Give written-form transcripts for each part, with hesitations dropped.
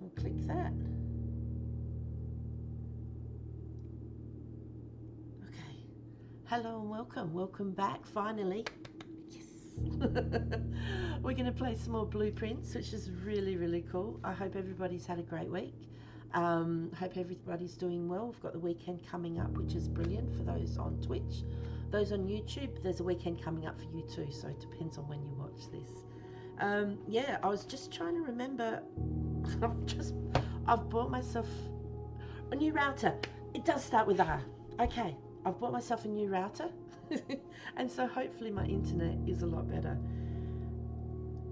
We'll click that. Okay. Hello and welcome. Welcome back, finally. Yes. We're going to play some more blueprints, which is really, really cool. I hope everybody's had a great week. Hope everybody's doing well. We've got the weekend coming up, which is brilliant for those on Twitch. Those on YouTube, there's a weekend coming up for you too, so it depends on when you watch this. Yeah, I was just trying to remember. I've bought myself a new router. It does start with R. Okay, I've bought myself a new router, and so hopefully my internet is a lot better.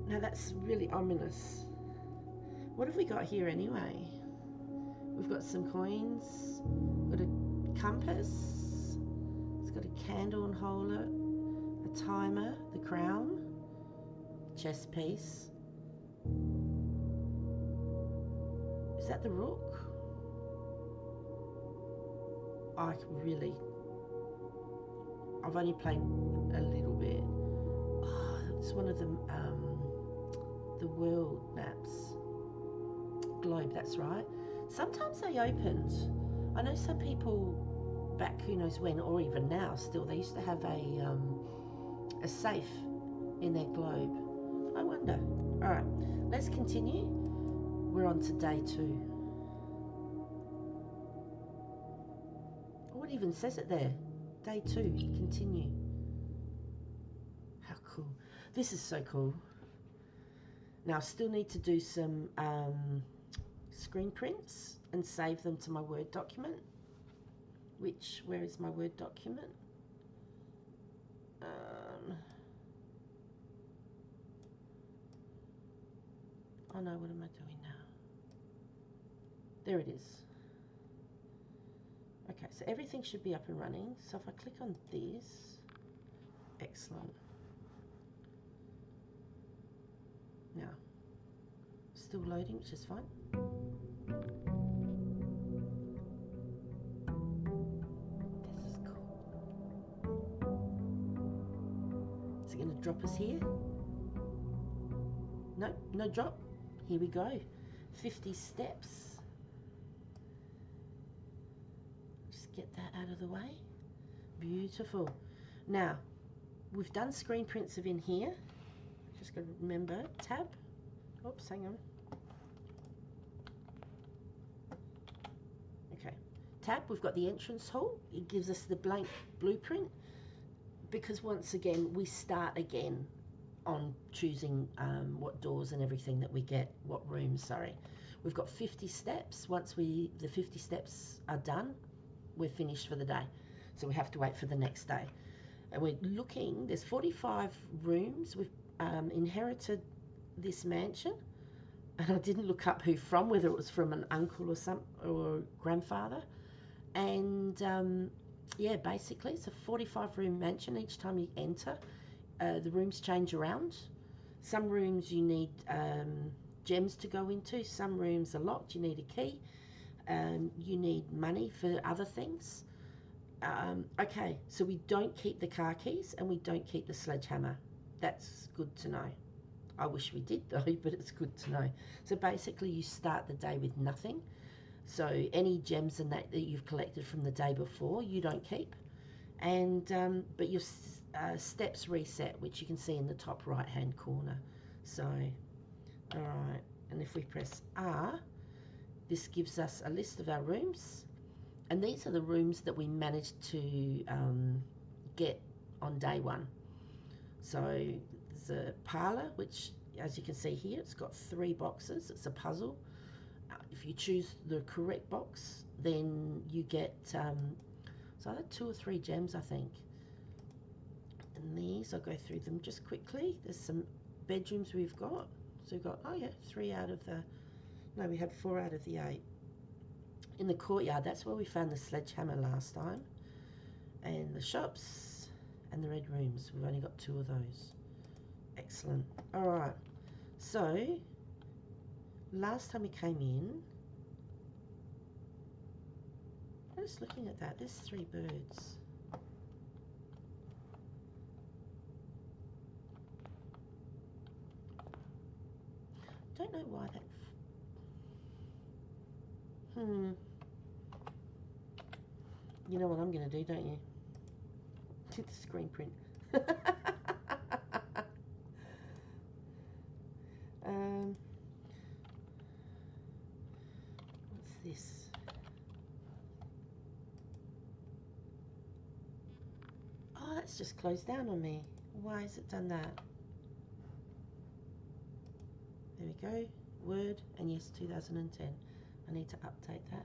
Now that's really ominous. What have we got here anyway? We've got some coins, got a compass, it's got a candle and holder, a timer, the crown, chess piece. Is that the rook? I've only played a little bit. Oh, it's one of the world maps. Globe, that's right. Sometimes they opened. I know some people back who knows when, or even now still, they used to have a safe in their globe. I wonder. Alright, let's continue. We're on to day 2. Oh, it even says it there. Day 2, continue. How cool. This is so cool. Now I still need to do some screen prints and save them to my Word document. Where is my Word document? Oh no, what am I doing now? There it is. Okay, so everything should be up and running. So if I click on this, excellent. Now, still loading, which is fine. This is cool. Is it going to drop us here? No, no drop. Here we go. 50 steps. Just get that out of the way. Beautiful. Now, we've done screen prints of in here. Just got to remember, tab. Oops, hang on. Okay, tab, we've got the entrance hall. It gives us the blank blueprint because once again, we start again on choosing what doors and everything that we get, what rooms, sorry. We've got 50 steps. Once the 50 steps are done, we're finished for the day. So we have to wait for the next day. And we're looking, there's 45 rooms. We've inherited this mansion. And I didn't look up who from, whether it was from an uncle or grandfather. And yeah, basically it's a 45-room mansion. Each time you enter, the rooms change around. Some rooms you need gems to go into. Some rooms are locked. You need a key. You need money for other things. Okay, so we don't keep the car keys and we don't keep the sledgehammer. That's good to know. I wish we did though, but it's good to know. So basically you start the day with nothing. So any gems and that you've collected from the day before, you don't keep. And but your steps reset, which you can see in the top right hand corner. So, all right, and if we press R, this gives us a list of our rooms. And these are the rooms that we managed to get on day 1. So there's a parlour, which as you can see here, it's got 3 boxes. It's a puzzle. If you choose the correct box, then you get so either 2 or 3 gems, I think. And these, I'll go through them just quickly. There's some bedrooms we've got. So we've got, oh yeah, 3 out of the, no, we had 4 out of the 8. In the courtyard, that's where we found the sledgehammer last time. And the shops and the red rooms. We've only got 2 of those. Excellent. All right. So, last time we came in, I'm just looking at that. There's 3 birds. Don't know why that. You know what I'm going to do, don't you? To the screen print. What's this? Oh, that's just closed down on me. Why has it done that? There we go. Word, and yes, 2010. I need to update that.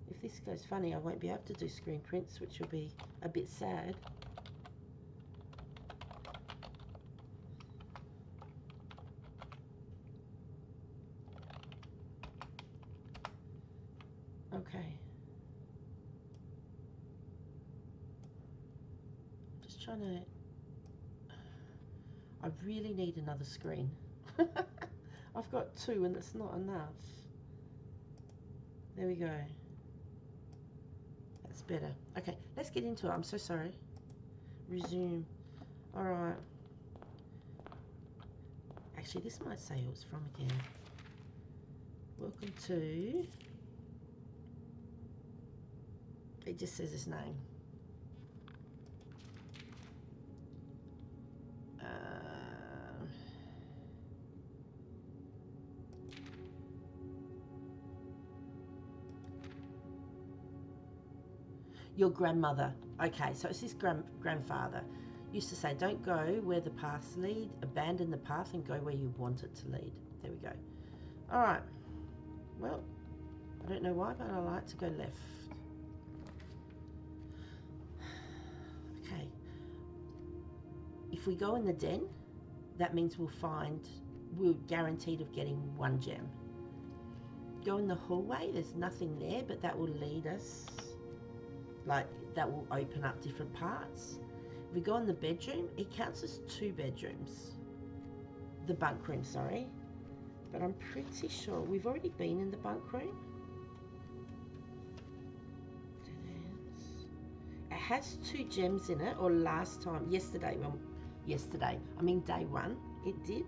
If this goes funny, I won't be able to do screen prints, which will be a bit sad. Okay. Just trying to... I really need another screen. I've got two and it's not enough. There we go. That's better. Okay, let's get into it. I'm so sorry. Resume. Alright. Actually, this might say who it's from again. Welcome to... It just says his name. Your grandmother. Okay, so it's his grandfather. Used to say, don't go where the paths lead, abandon the path and go where you want it to lead. There we go. All right. Well, I don't know why, but I like to go left. Okay. If we go in the den, that means we're guaranteed of getting 1 gem. Go in the hallway, there's nothing there, but that will lead us, like that will open up different parts. If we go in the bedroom, it counts as 2 bedrooms. The bunk room, sorry. But I'm pretty sure we've already been in the bunk room. It has 2 gems in it, or last time, yesterday, I mean day 1, it did.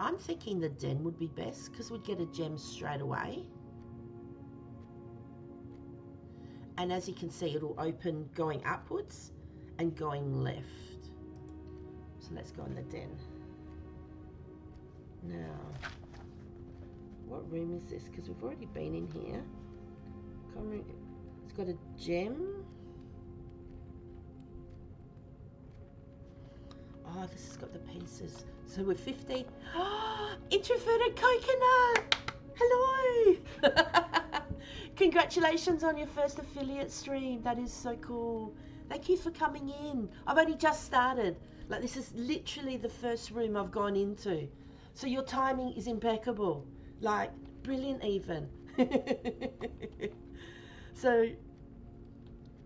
I'm thinking the den would be best because we'd get a gem straight away. And as you can see, it'll open going upwards and going left. So let's go in the den. Now, what room is this? Because we've already been in here. It's got a gem. Oh, this has got the pieces. So we're 15. Oh, introverted coconut! Hello! Congratulations on your first affiliate stream. That is so cool. Thank you for coming in. I've only just started. Like, this is literally the first room I've gone into. So your timing is impeccable. Like, brilliant even. So,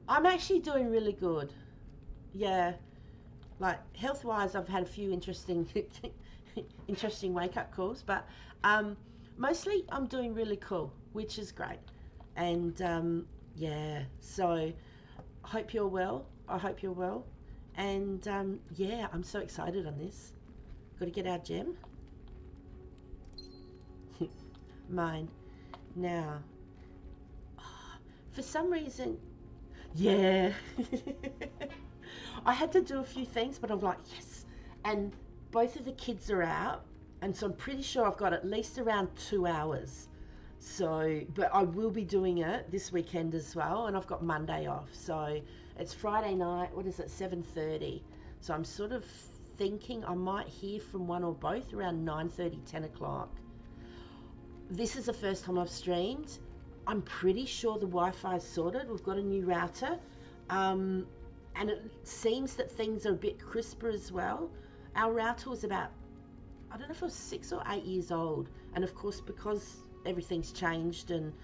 I'm actually doing really good. Yeah. Like, health-wise, I've had a few interesting wake-up calls, but mostly I'm doing really cool, which is great. And yeah, so I hope you're well. I hope you're well. And yeah, I'm so excited on this. Got to get our gem. Mine. Now, for some reason, yeah. I had to do a few things, but I'm like, yes. And both of the kids are out, and so I'm pretty sure I've got at least around 2 hours. So, but I will be doing it this weekend as well, and I've got Monday off. So it's Friday night, what is it, 7:30. So I'm sort of thinking I might hear from one or both around 9:30, 10 o'clock. This is the first time I've streamed. I'm pretty sure the Wi-Fi is sorted. We've got a new router. And it seems that things are a bit crisper as well. Our router was about, I don't know if it was 6 or 8 years old. And of course, because everything's changed and,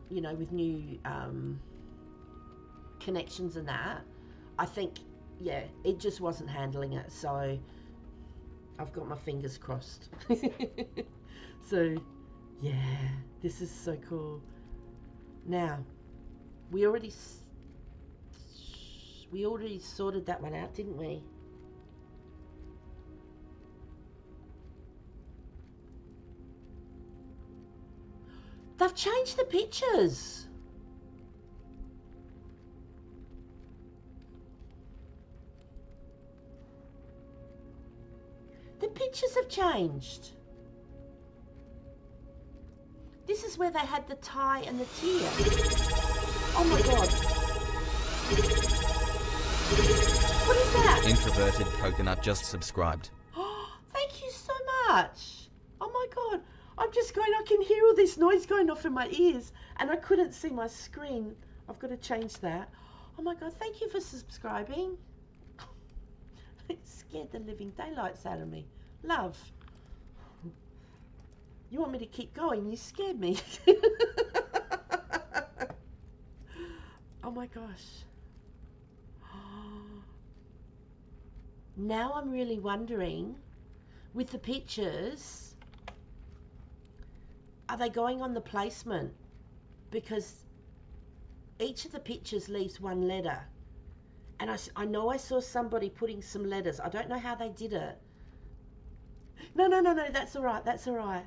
you know, with new connections and that, I think, yeah, it just wasn't handling it. So I've got my fingers crossed. So, yeah, this is so cool. Now, we already We already sorted that one out, didn't we? They've changed the pictures. The pictures have changed. This is where they had the tie and the tear. Oh my God. What is that? Introverted Coconut just subscribed. Oh, thank you so much. Oh my God. I'm just going, I can hear all this noise going off in my ears and I couldn't see my screen. I've got to change that. Oh my God, thank you for subscribing. It scared the living daylights out of me. Love. You want me to keep going? You scared me. Oh my gosh. Now I'm really wondering, with the pictures, are they going on the placement? Because each of the pictures leaves one letter. And I know I saw somebody putting some letters. I don't know how they did it. No, that's all right. That's all right.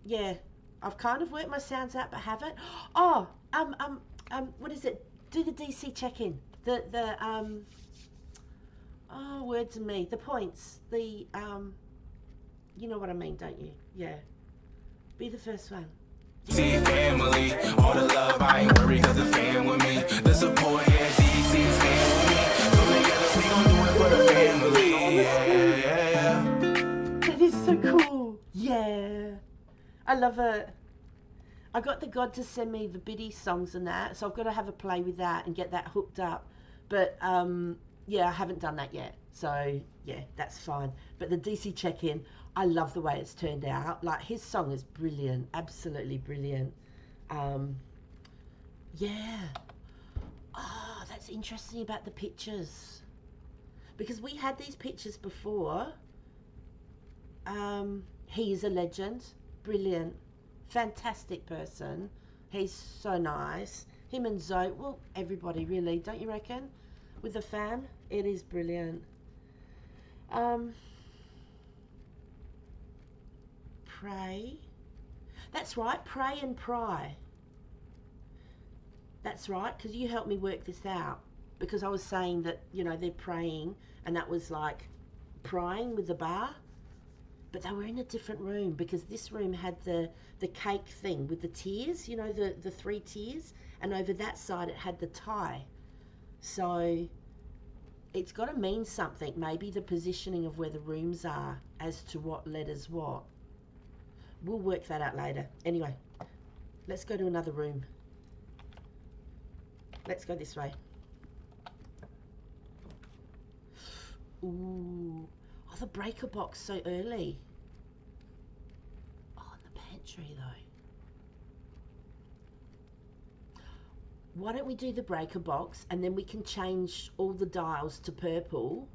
Yeah, I've kind of worked my sounds out, but haven't. Oh, what is it? Do the DC check-in. Oh, words and me. The points. You know what I mean, don't you? Yeah. Be the first one. See family, all the love, I ain't worried cause the fam with me. The support, yeah, DC stand with me. Come together, we gon' do it for the family. Yeah. That is so cool. Yeah. I love it. I got the God to send me the Biddy songs and that, so I've got to have a play with that and get that hooked up. But yeah, I haven't done that yet. So yeah, that's fine. But the DC check-in, I love the way it's turned out. Like, his song is brilliant, absolutely brilliant. Yeah. Oh, that's interesting about the pictures. Because we had these pictures before. He is a legend, brilliant, fantastic person. He's so nice. Him and Zoe, well, everybody really, don't you reckon? With the fam, it is brilliant. Pray. That's right, pray and pry. That's right, because you helped me work this out. Because I was saying that, you know, they're praying, and that was like prying with the bar. But they were in a different room, because this room had the cake thing with the tiers, you know, the 3 tiers, and over that side it had the tie. So it's got to mean something, maybe the positioning of where the rooms are as to what letters what. We'll work that out later. Anyway, let's go to another room. Let's go this way. Ooh. Oh, the breaker box so early. Oh, in the pantry though. Why don't we do the breaker box and then we can change all the dials to purple,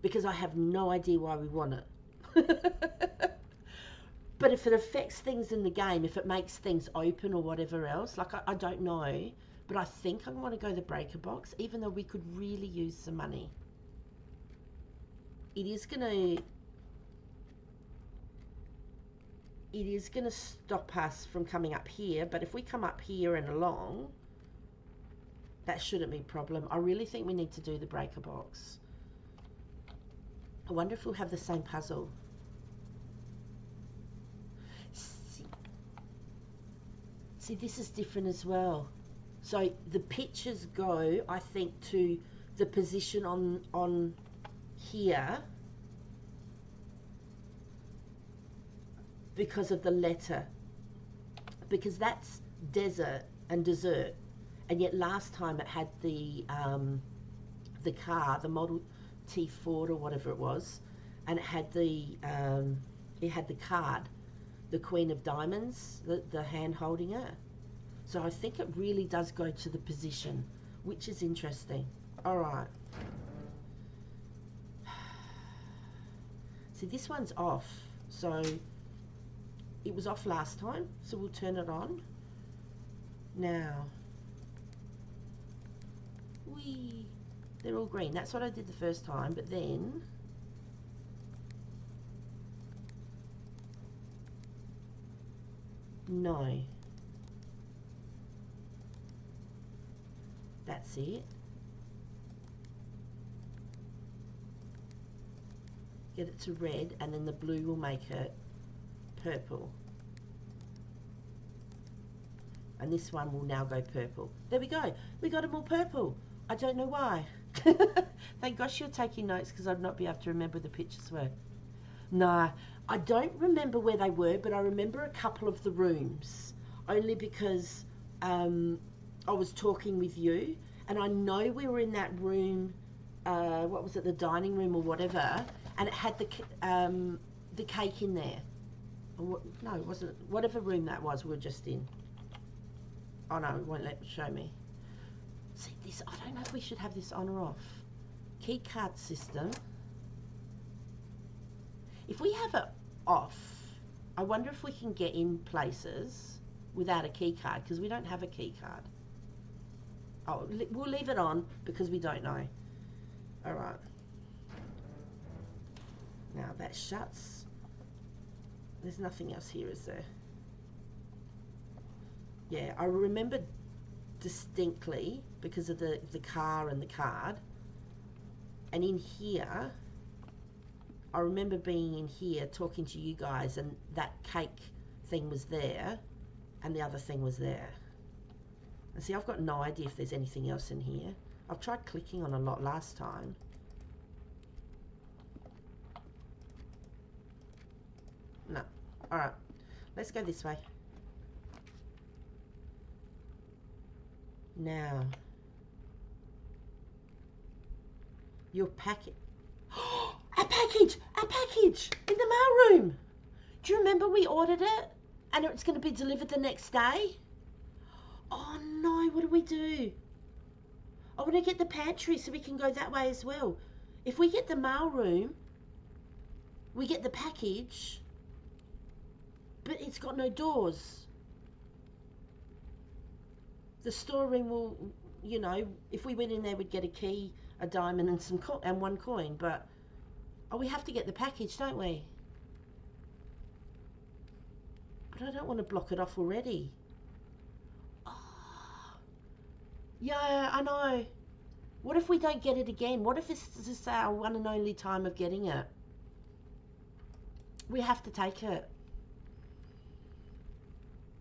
because I have no idea why we want it. But if it affects things in the game, if it makes things open or whatever else, like I don't know, but I think I want to go the breaker box, even though we could really use some money. It is gonna stop us from coming up here, but if we come up here and along, that shouldn't be a problem. I really think we need to do the breaker box. I wonder if we'll have the same puzzle. See, this is different as well. So the pictures go, I think, to the position on here because of the letter, because that's desert and dessert, and yet last time it had the car, the Model T Ford or whatever it was, and it had the card, the Queen of Diamonds, the hand holding it. So I think it really does go to the position, which is interesting. All right. See, this one's off, so it was off last time, so we'll turn it on. Now, Whee! They're all green. That's what I did the first time, but then no. That's it. Get it to red, and then the blue will make it purple. And this one will now go purple. There we go. We got them all purple. I don't know why. Thank gosh you're taking notes, because I'd not be able to remember the pictures were. Nah, I don't remember where they were, but I remember a couple of the rooms. Only because I was talking with you, and I know we were in that room, what was it, the dining room or whatever, and it had the cake in there. No, it wasn't. Whatever room that was, we were just in. Oh no, it won't show me. See this, I don't know if we should have this on or off. Key card system. If we have it off, I wonder if we can get in places without a key card, because we don't have a key card. Oh, we'll leave it on because we don't know. All right. Now that shuts. There's nothing else here, is there? Yeah, I remember distinctly because of the car and the card. And in here, I remember being in here talking to you guys, and that cake thing was there and the other thing was there. And see, I've got no idea if there's anything else in here. I've tried clicking on a lot last time. No. Alright, let's go this way. Now, your packet. A package! A package! In the mailroom! Do you remember we ordered it? And it's going to be delivered the next day? Oh no, what do we do? I want to get the pantry so we can go that way as well. If we get the mailroom, we get the package, but it's got no doors. The storeroom will, you know, if we went in there, we'd get a key, a diamond, and some and one coin. But oh, we have to get the package, don't we? But I don't want to block it off already. Oh, yeah, I know. What if we don't get it again? What if this is our one and only time of getting it? We have to take it.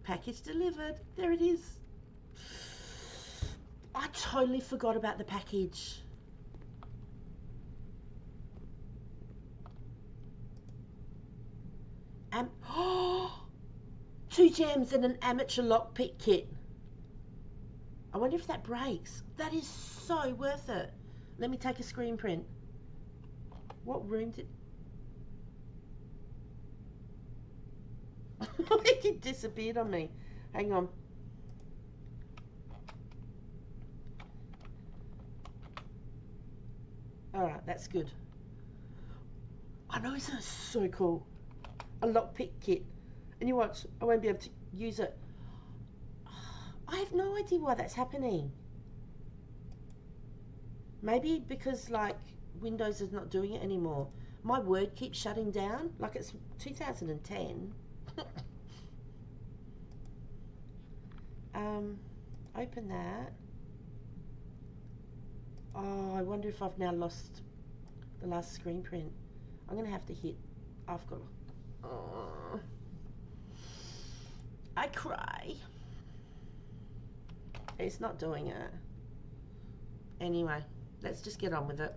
Package delivered. There it is. I totally forgot about the package. Oh, 2 gems and an amateur lockpick kit. I wonder if that breaks. That is so worth it. Let me take a screen print. What room did... It disappeared on me. Hang on. Alright, that's good. I know, isn't it so cool? A lockpick kit. And you watch, I won't be able to use it. I have no idea why that's happening. Maybe because, like, Windows is not doing it anymore. My Word keeps shutting down. Like, it's 2010. Open that. Oh, I wonder if I've now lost the last screen print. I'm going to have to hit... I've got... Oh, I cry. It's not doing it. Anyway, let's just get on with it.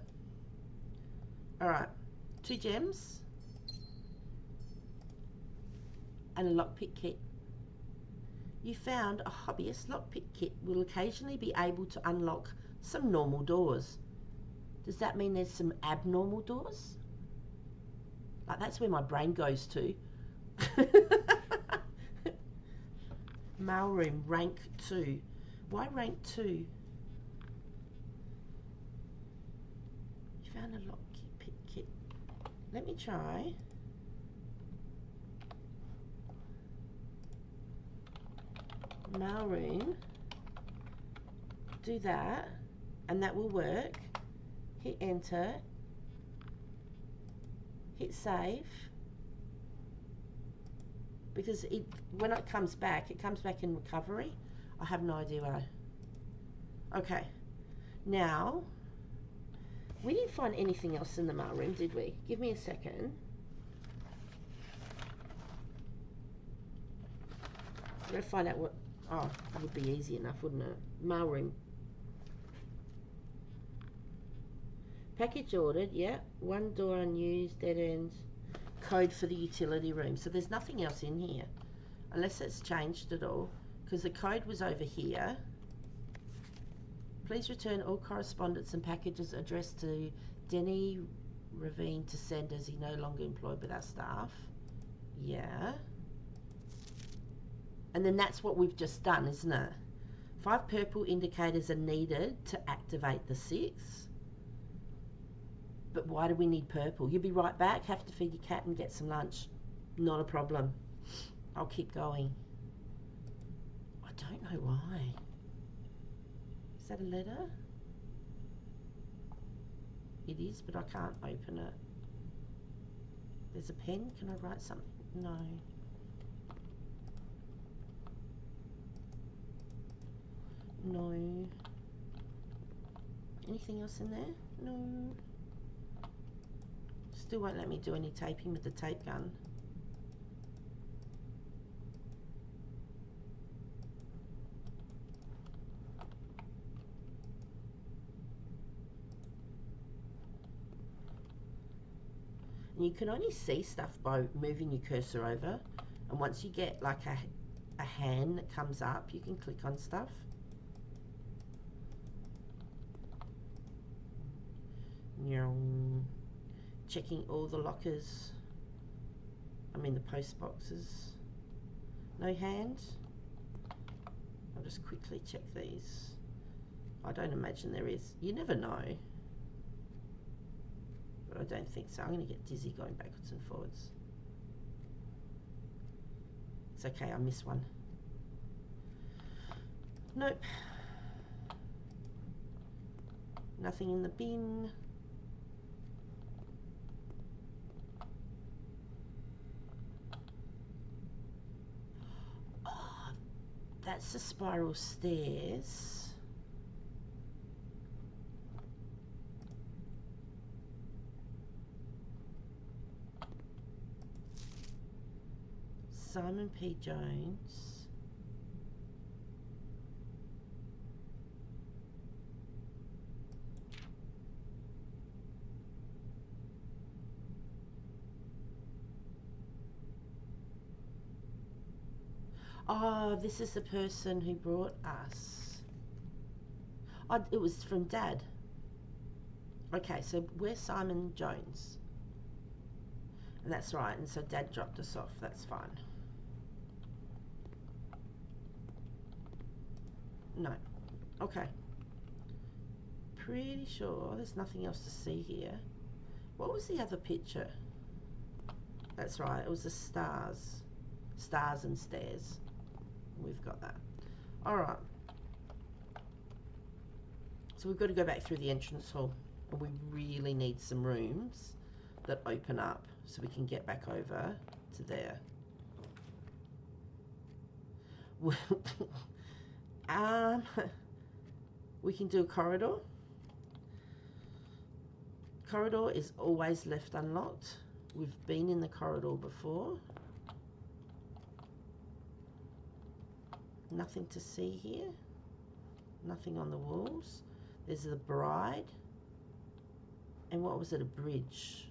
Alright, 2 gems. And a lockpick kit. You found a hobbyist lockpick kit will occasionally be able to unlock some normal doors. Does that mean there's some abnormal doors? Like, that's where my brain goes to. Mailroom, rank 2. Why rank 2? You found a lockpick kit. Let me try. Mailroom. Do that. and that will work. Hit enter, hit save, because when it comes back in recovery. I have no idea why. Okay, now we didn't find anything else in the mailroom, did we? Give me a second. I'm going to find out what... Oh, that would be easy enough, wouldn't it? Mailroom. Package ordered, yeah. One door unused, dead ends. Code for the utility room. So there's nothing else in here. Unless it's changed at all. Because the code was over here. Please return all correspondence and packages addressed to Denny Ravine to send as he no longer employed with our staff. Yeah. And then that's what we've just done, isn't it? 5 purple indicators are needed to activate the 6. But why do we need purple? You'll be right back. Have to feed your cat and get some lunch. Not a problem. I'll keep going. I don't know why. Is that a letter? It is, but I can't open it. There's a pen. Can I write something? No. No. Anything else in there? No. Still won't let me do any taping with the tape gun. And you can only see stuff by moving your cursor over, and once you get like a hand that comes up, you can click on stuff. Checking all the lockers, I mean the post boxes. No hand. I'll just quickly check these. I don't imagine there is. You never know. But I don't think so. I'm going to get dizzy going backwards and forwards. It's okay, I missed one. Nope. Nothing in the bin. Oh, that's the spiral stairs. Simon P. Jones. Oh, this is the person who brought us. Oh, it was from Dad. Okay, so we're Simon Jones. And that's right, and so Dad dropped us off, that's fine. No. Okay. Pretty sure there's nothing else to see here. What was the other picture? That's right, it was the stars. Stars and stairs. We've got that. Alright. So we've got to go back through the entrance hall. And we really need some rooms that open up so we can get back over to there. We can do a corridor. Corridor is always left unlocked. We've been in the corridor before. Nothing to see here. Nothing on the walls. There's the bride. And what was it? A bridge.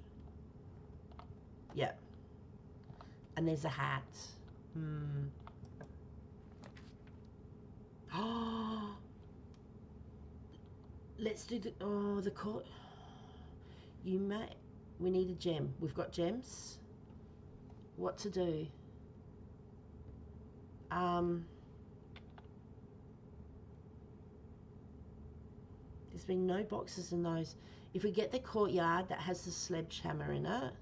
Yeah. And there's a hat. Oh, let's do the court. We need a gem. We've got gems. What to do? There's been no boxes in those. If we get the courtyard that has the sledgehammer in it.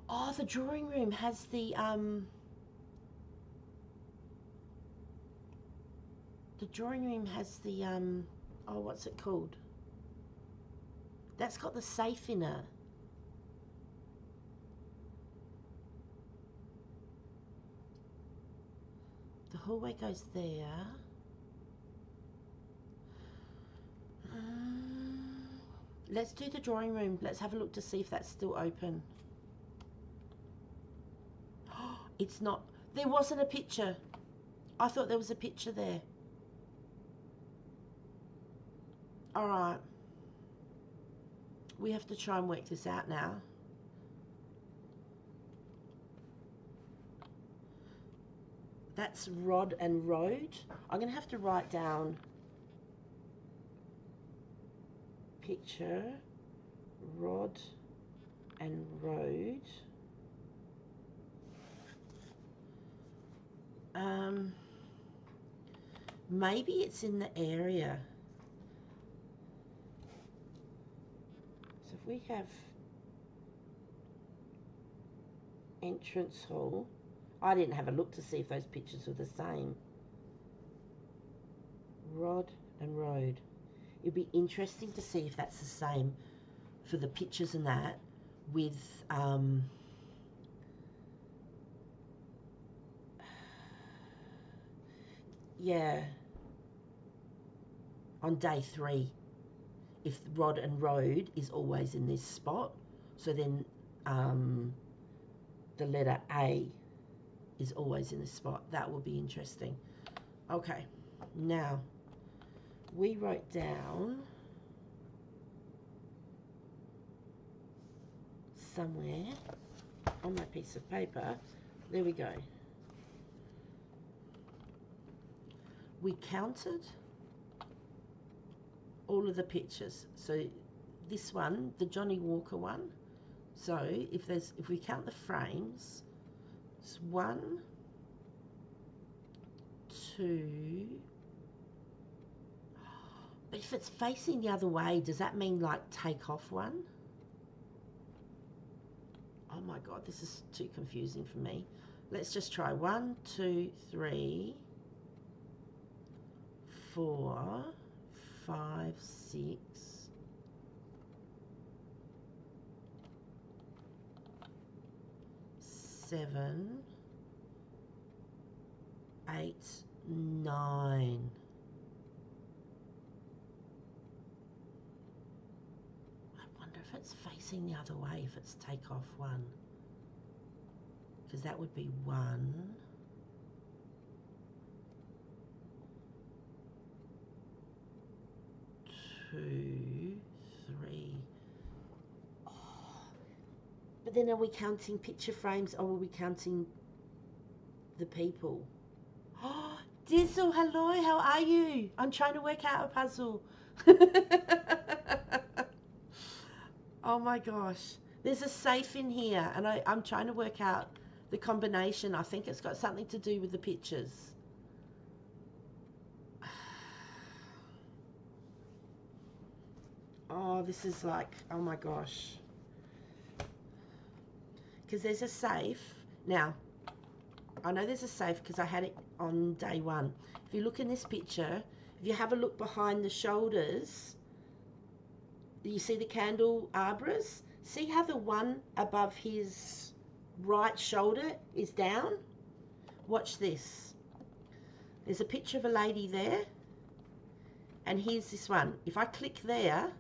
Oh, the drawing room has the The drawing room has the, oh, what's it called? That's got the safe in it. The hallway goes there. Let's do the drawing room. Let's have a look to see if that's still open. It's not. There wasn't a picture. I thought there was a picture there. All right. We have to try and work this out now. That's Rod and Road. I'm going to have to write down picture, Rod and Road. Maybe it's in the area. So if we have entrance hall, I didn't have a look to see if those pictures were the same. Rod and Road. It'd be interesting to see if that's the same for the pictures and that with yeah, on day 3, if Rod and Road is always in this spot, so then the letter A is always in this spot. That will be interesting. Okay, now we wrote down somewhere on my piece of paper, there we go. We counted all of the pictures. So this one, the Johnny Walker one, so if we count the frames, it's 1, 2. But if it's facing the other way, does that mean like take off one? Oh my God, this is too confusing for me. Let's just try 1, 2, 3, 4, 5, 6, 7, 8, 9. I wonder if it's facing the other way, if it's take off 1. Because that would be 1, 2, 3. Oh. But then are we counting picture frames or are we counting the people? Oh, Dizzle, hello, how are you? I'm trying to work out a puzzle. Oh my gosh. There's a safe in here and I'm trying to work out the combination. I think it's got something to do with the pictures. Oh, this is like, oh my gosh. Because there's a safe. Now, I know there's a safe because I had it on day 1. If you look in this picture, if you have a look behind the shoulders, you see the candelabras? See how the one above his right shoulder is down? Watch this. There's a picture of a lady there. And here's this one. If I click there,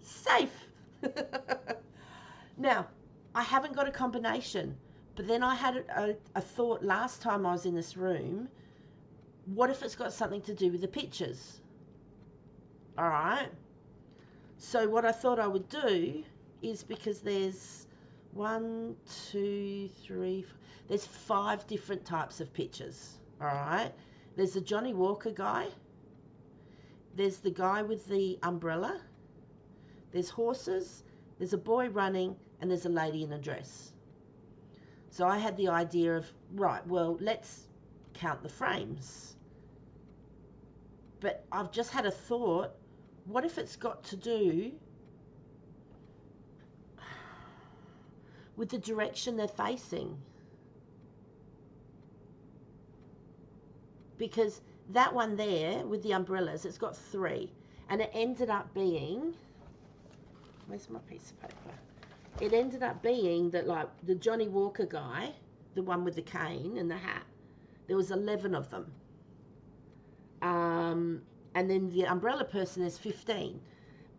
safe. Now, I haven't got a combination, but then I had a thought last time I was in this room, what if it's got something to do with the pictures? All right. So what I thought I would do is, because there's 1, 2, 3, 4, there's 5 different types of pictures. All right. There's the Johnny Walker guy. There's the guy with the umbrella. There's horses. There's a boy running, and there's a lady in a dress. So I had the idea of, right, well, let's count the frames. But I've just had a thought, what if it's got to do, with the direction they're facing. Because that one there with the umbrellas, it's got 3. And it ended up being, where's my piece of paper? It ended up being that, like, the Johnny Walker guy, the one with the cane and the hat, there was 11 of them. And then the umbrella person, there's 15.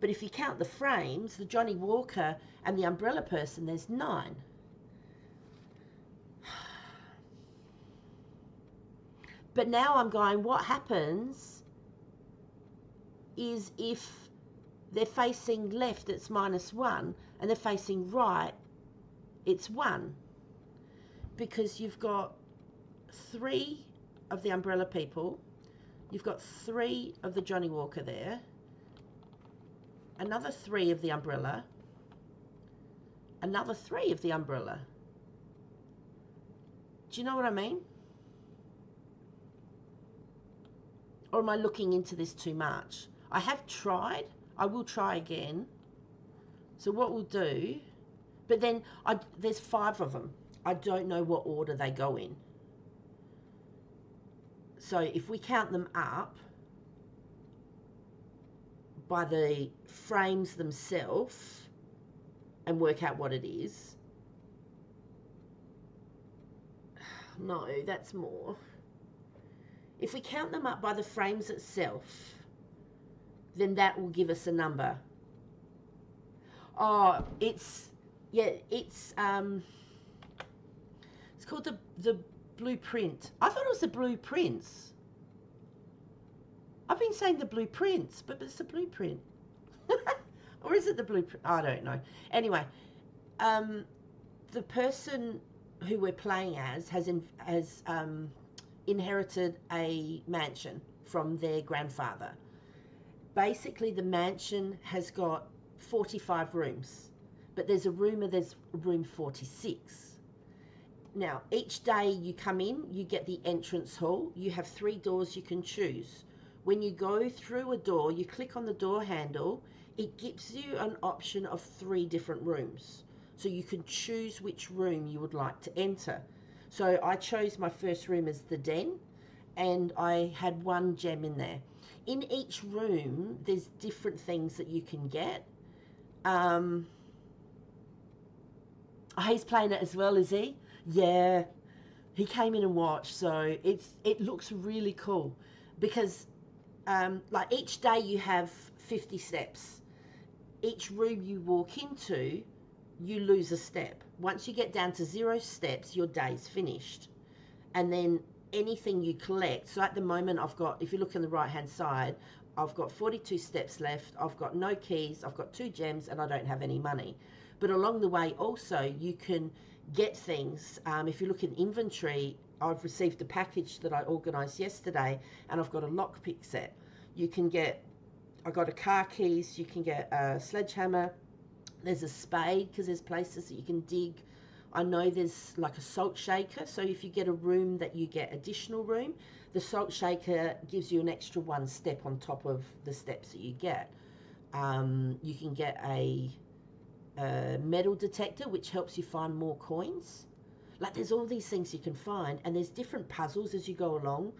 But if you count the frames, the Johnny Walker and the umbrella person, there's 9. But now I'm going, what happens is if they're facing left, it's -1, and they're facing right, it's 1. Because you've got 3 of the umbrella people, you've got 3 of the Johnny Walker there, another 3 of the umbrella, another 3 of the umbrella. Do you know what I mean? Or am I looking into this too much? I have tried. I will try again. So what we'll do, but then there's 5 of them. I don't know what order they go in. So if we count them up by the frames themselves and work out what it is. No, that's more. If we count them up by the frames itself, then that will give us a number. Oh, it's called the blueprint. I thought it was the blueprints. I've been saying the blueprints, but it's the blueprint. Or is it the blueprint? I don't know. Anyway, the person who we're playing as has inherited a mansion from their grandfather. Basically, the mansion has got 45 rooms, but there's room 46. Now, each day you come in, you get the entrance hall. You have 3 doors you can choose. When you go through a door, you click on the door handle, it gives you an option of 3 different rooms. So you can choose which room you would like to enter. So I chose my first room as the den, and I had 1 gem in there. In each room, there's different things that you can get. He's playing it as well, is he? Yeah, he came in and watched, so it looks really cool because like each day you have 50 steps. Each room you walk into, you lose a step. Once you get down to 0 steps, your day's finished. And then anything you collect, so at the moment I've got, if you look on the right hand side, I've got 42 steps left, I've got no keys, I've got 2 gems, and I don't have any money. But along the way also you can get things. If you look in inventory, I've received a package that I organised yesterday, and I've got a lockpick set. You can get, I got a car keys, you can get a sledgehammer, there's a spade because there's places that you can dig. I know there's like a salt shaker, so if you get a room that you get additional room, the salt shaker gives you an extra 1 step on top of the steps that you get. You can get a metal detector, which helps you find more coins. Like, there's all these things you can find, and there's different puzzles as you go along,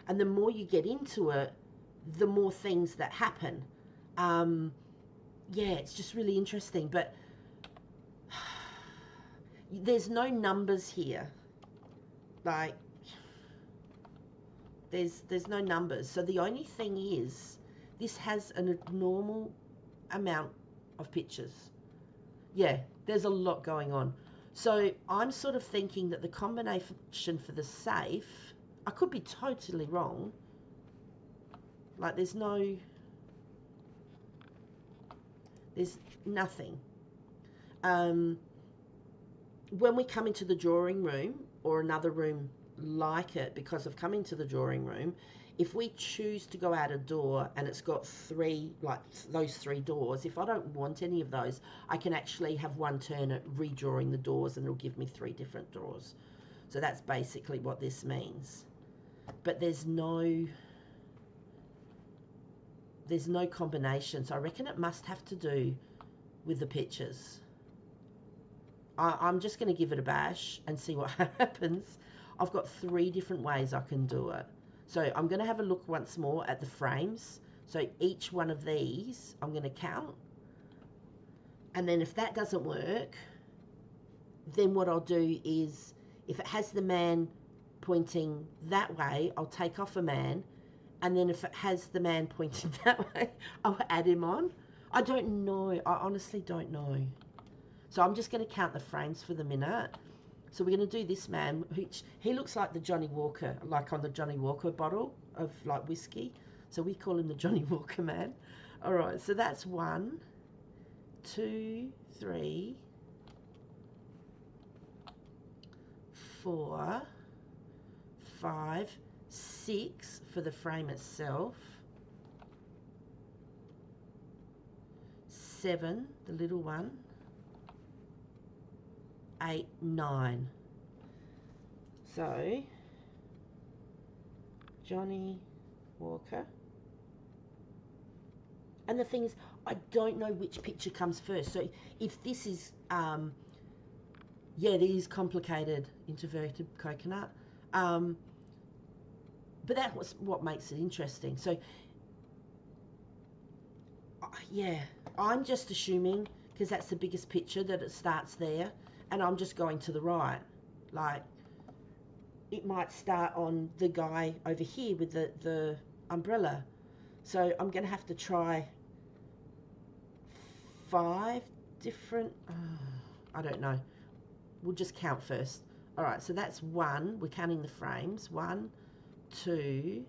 and the more you get into it, the more things that happen. Yeah, it's just really interesting, but there's no numbers here. Like, there's no numbers. So the only thing is, this has a normal amount of pictures. Yeah, there's a lot going on. So I'm sort of thinking that the combination for the safe, I could be totally wrong. Like, there's nothing. When we come into the drawing room or another room like it, because of coming to the drawing room, if we choose to go out a door and it's got 3, like those 3 doors, if I don't want any of those, I can actually have 1 turn at redrawing the doors, and it'll give me 3 different doors. So that's basically what this means. But there's no combination, so I reckon it must have to do with the pictures. I'm just going to give it a bash and see what happens. I've got 3 different ways I can do it. So I'm going to have a look once more at the frames. So each one of these I'm going to count. And then if that doesn't work, then what I'll do is, if it has the man pointing that way, I'll take off a man. And then if it has the man pointing that way, I'll add him on. I don't know. I honestly don't know. So I'm just going to count the frames for the minute. So we're going to do this man, which he looks like the Johnny Walker, like on the Johnny Walker bottle of like whiskey. So we call him the Johnny Walker man. All right, so that's 1, 2, 3, 4, 5, 6 for the frame itself. 7, the little one. 8, 9. So Johnny Walker. And the thing is, I don't know which picture comes first. So if this is, yeah, it is complicated, introverted coconut. But that's what makes it interesting. So, yeah, I'm just assuming, because that's the biggest picture, that it starts there. And I'm just going to the right. Like, it might start on the guy over here with the umbrella. So I'm going to have to try 5 different, I don't know. We'll just count first. All right, so that's 1. We're counting the frames. 1, 2,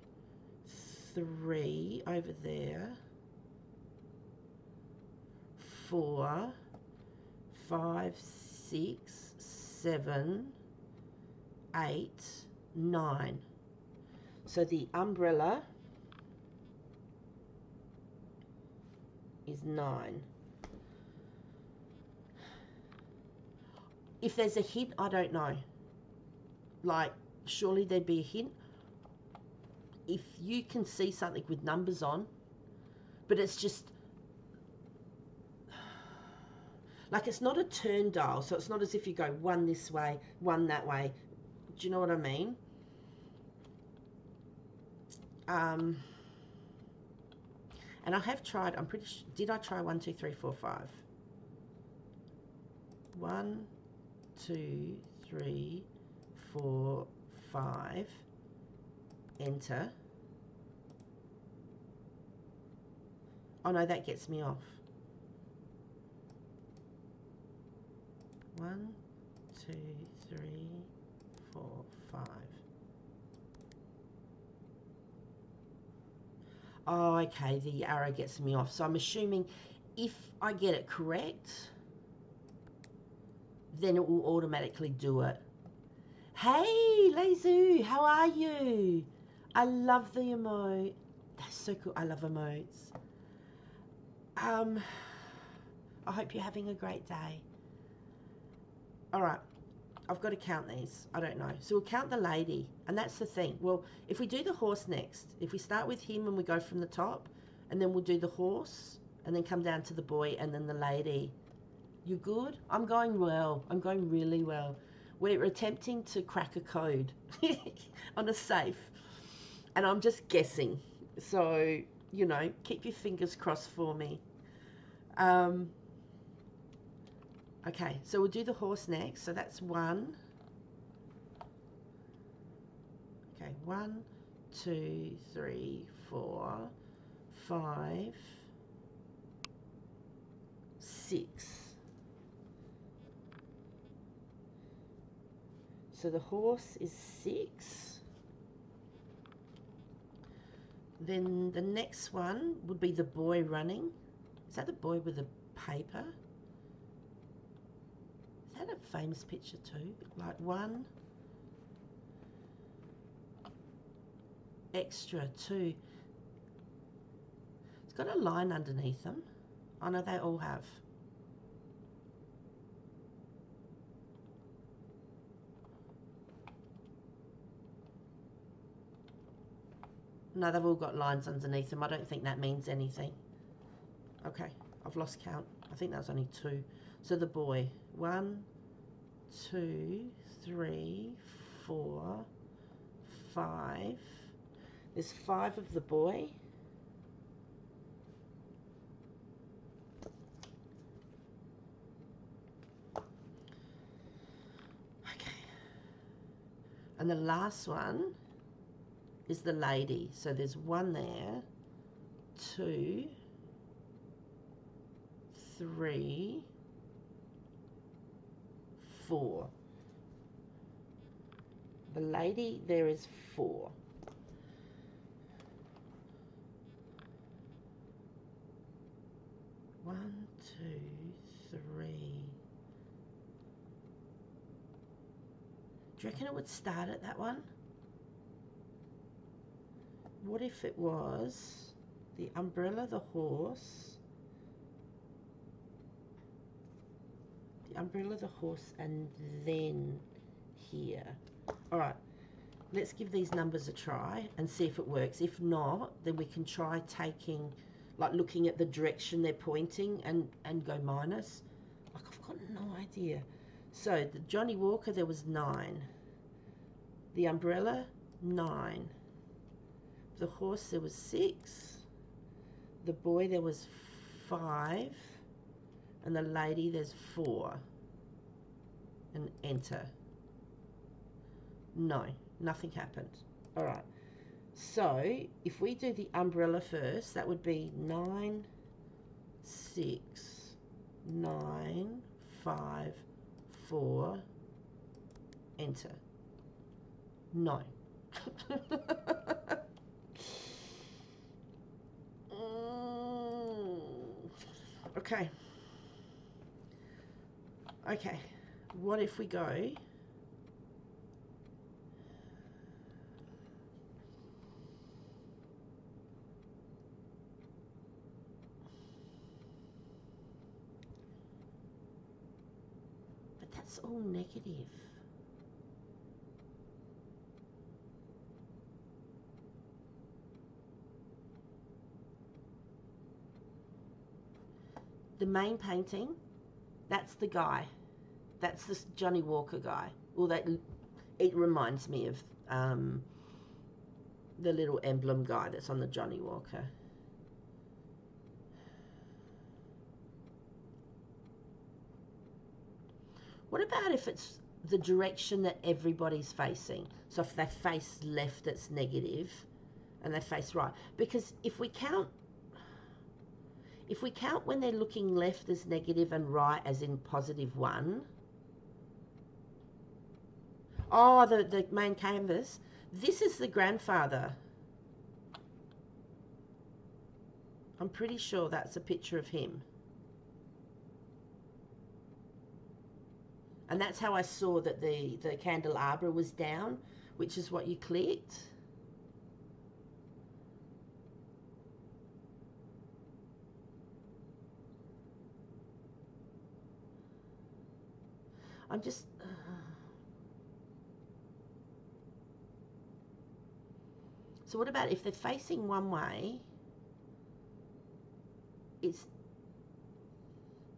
3 over there. 4, 5, 6, 7, 8, 9. So the umbrella is 9. If there's a hint, I don't know. Like, surely there'd be a hint. If you can see something with numbers on, but it's just, like, it's not a turn dial, so it's not as if you go 1 this way, 1 that way. Do you know what I mean? And I have tried, I'm pretty sure, did I try 1, 2, 3, 4, 5? 1, 2, 3, 4, 5. Enter. Oh no, that gets me off. 1, 2, 3, 4, 5. Oh, okay, the arrow gets me off. So I'm assuming if I get it correct, then it will automatically do it. Hey, Lezu, how are you? I love the emote. That's so cool. I love emotes. I hope you're having a great day. All right, I've got to count these. I don't know. So we'll count the lady, and that's the thing. Well, if we do the horse next, if we start with him and we go from the top, and then we'll do the horse, and then come down to the boy, and then the lady. You good? I'm going well. I'm going really well. We're attempting to crack a code on a safe, and I'm just guessing. So, you know, keep your fingers crossed for me. Okay, so we'll do the horse next. So that's 1. Okay, 1, 2, 3, 4, 5, 6. So the horse is 6. Then the next one would be the boy running. Is that the boy with the paper? Is that a famous picture too? Like 1. Extra 2. It's got a line underneath them. I know they all have. No, they've all got lines underneath them. I don't think that means anything. Okay, I've lost count. I think that was only 2. So the boy. 1, 2, 3, 4, 5. There's 5 of the boy. Okay. And the last one is the lady. So there's 1 there, 2, 3, 4. The lady there is 4. One, 2, 3. Do you reckon it would start at that one? What if it was the umbrella, the horse, and then here? All right, let's give these numbers a try and see if it works. If not, then we can try taking, like looking at the direction they're pointing and go minus. Like, I've got no idea. So the Johnny Walker, there was 9. The umbrella, 9. The horse, there was 6. The boy, there was 5. And the lady, there's 4. And enter. No, nothing happened. All right. So if we do the umbrella first, that would be 9, 6, 9, 5, 4, enter. No. Okay. Okay. What if we go? But that's all negative. The main painting, that's the guy. That's this Johnny Walker guy. Well, it reminds me of the little emblem guy that's on the Johnny Walker. What about if it's the direction that everybody's facing? So if they face left, it's negative, and they face right. Because if we count when they're looking left as negative and right as in +1. Oh, the main canvas. This is the grandfather. I'm pretty sure that's a picture of him. And that's how I saw that the candelabra was down, which is what you clicked. I'm just... So what about if they're facing one way? It's...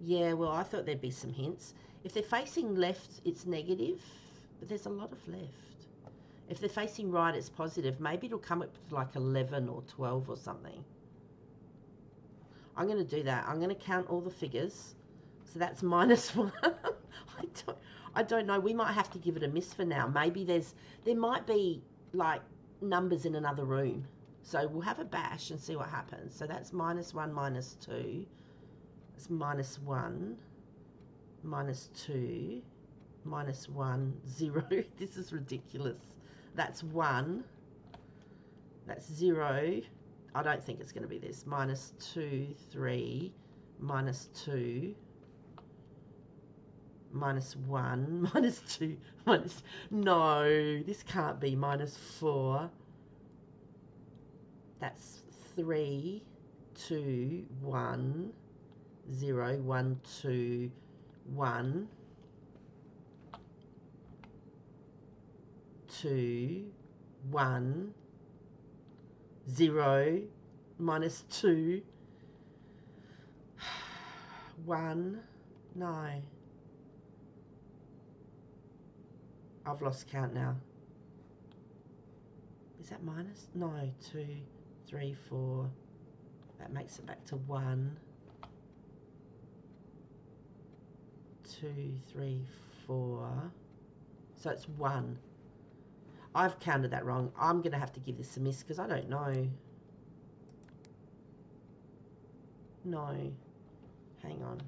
Yeah, well, I thought there'd be some hints. If they're facing left, it's negative, but there's a lot of left. If they're facing right, it's positive. Maybe it'll come up with like 11 or 12 or something. I'm going to do that. I'm going to count all the figures. So that's -1. I don't know. We might have to give it a miss for now. Maybe there might be like numbers in another room. So we'll have a bash and see what happens. So that's -1, -2. It's -1, -2, -1, 0. This is ridiculous. That's 1. That's 0. I don't think it's going to be this. -2, 3, -2, -1, -2, no, this can't be -4. That's 3, 2, 1, 0, 1, 2, 1, 2, 1, 0, -2, 1, no. I've lost count now. Is that minus? No, 2, 3, 4. That makes it back to 1. 2, 3, 4. So it's 1. I've counted that wrong. I'm going to have to give this a miss because I don't know. No. Hang on.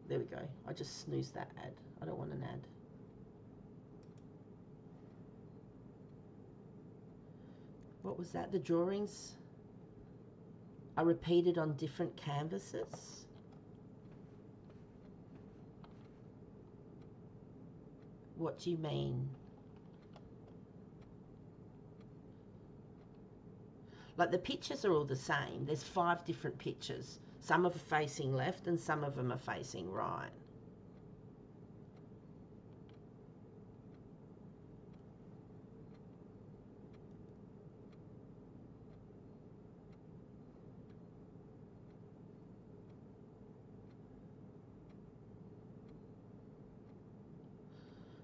There we go. I just snoozed that ad. I don't want an ad. What was that? The drawings are repeated on different canvases. What do you mean? Like the pictures are all the same. There's 5 different pictures. Some are facing left and some of them are facing right.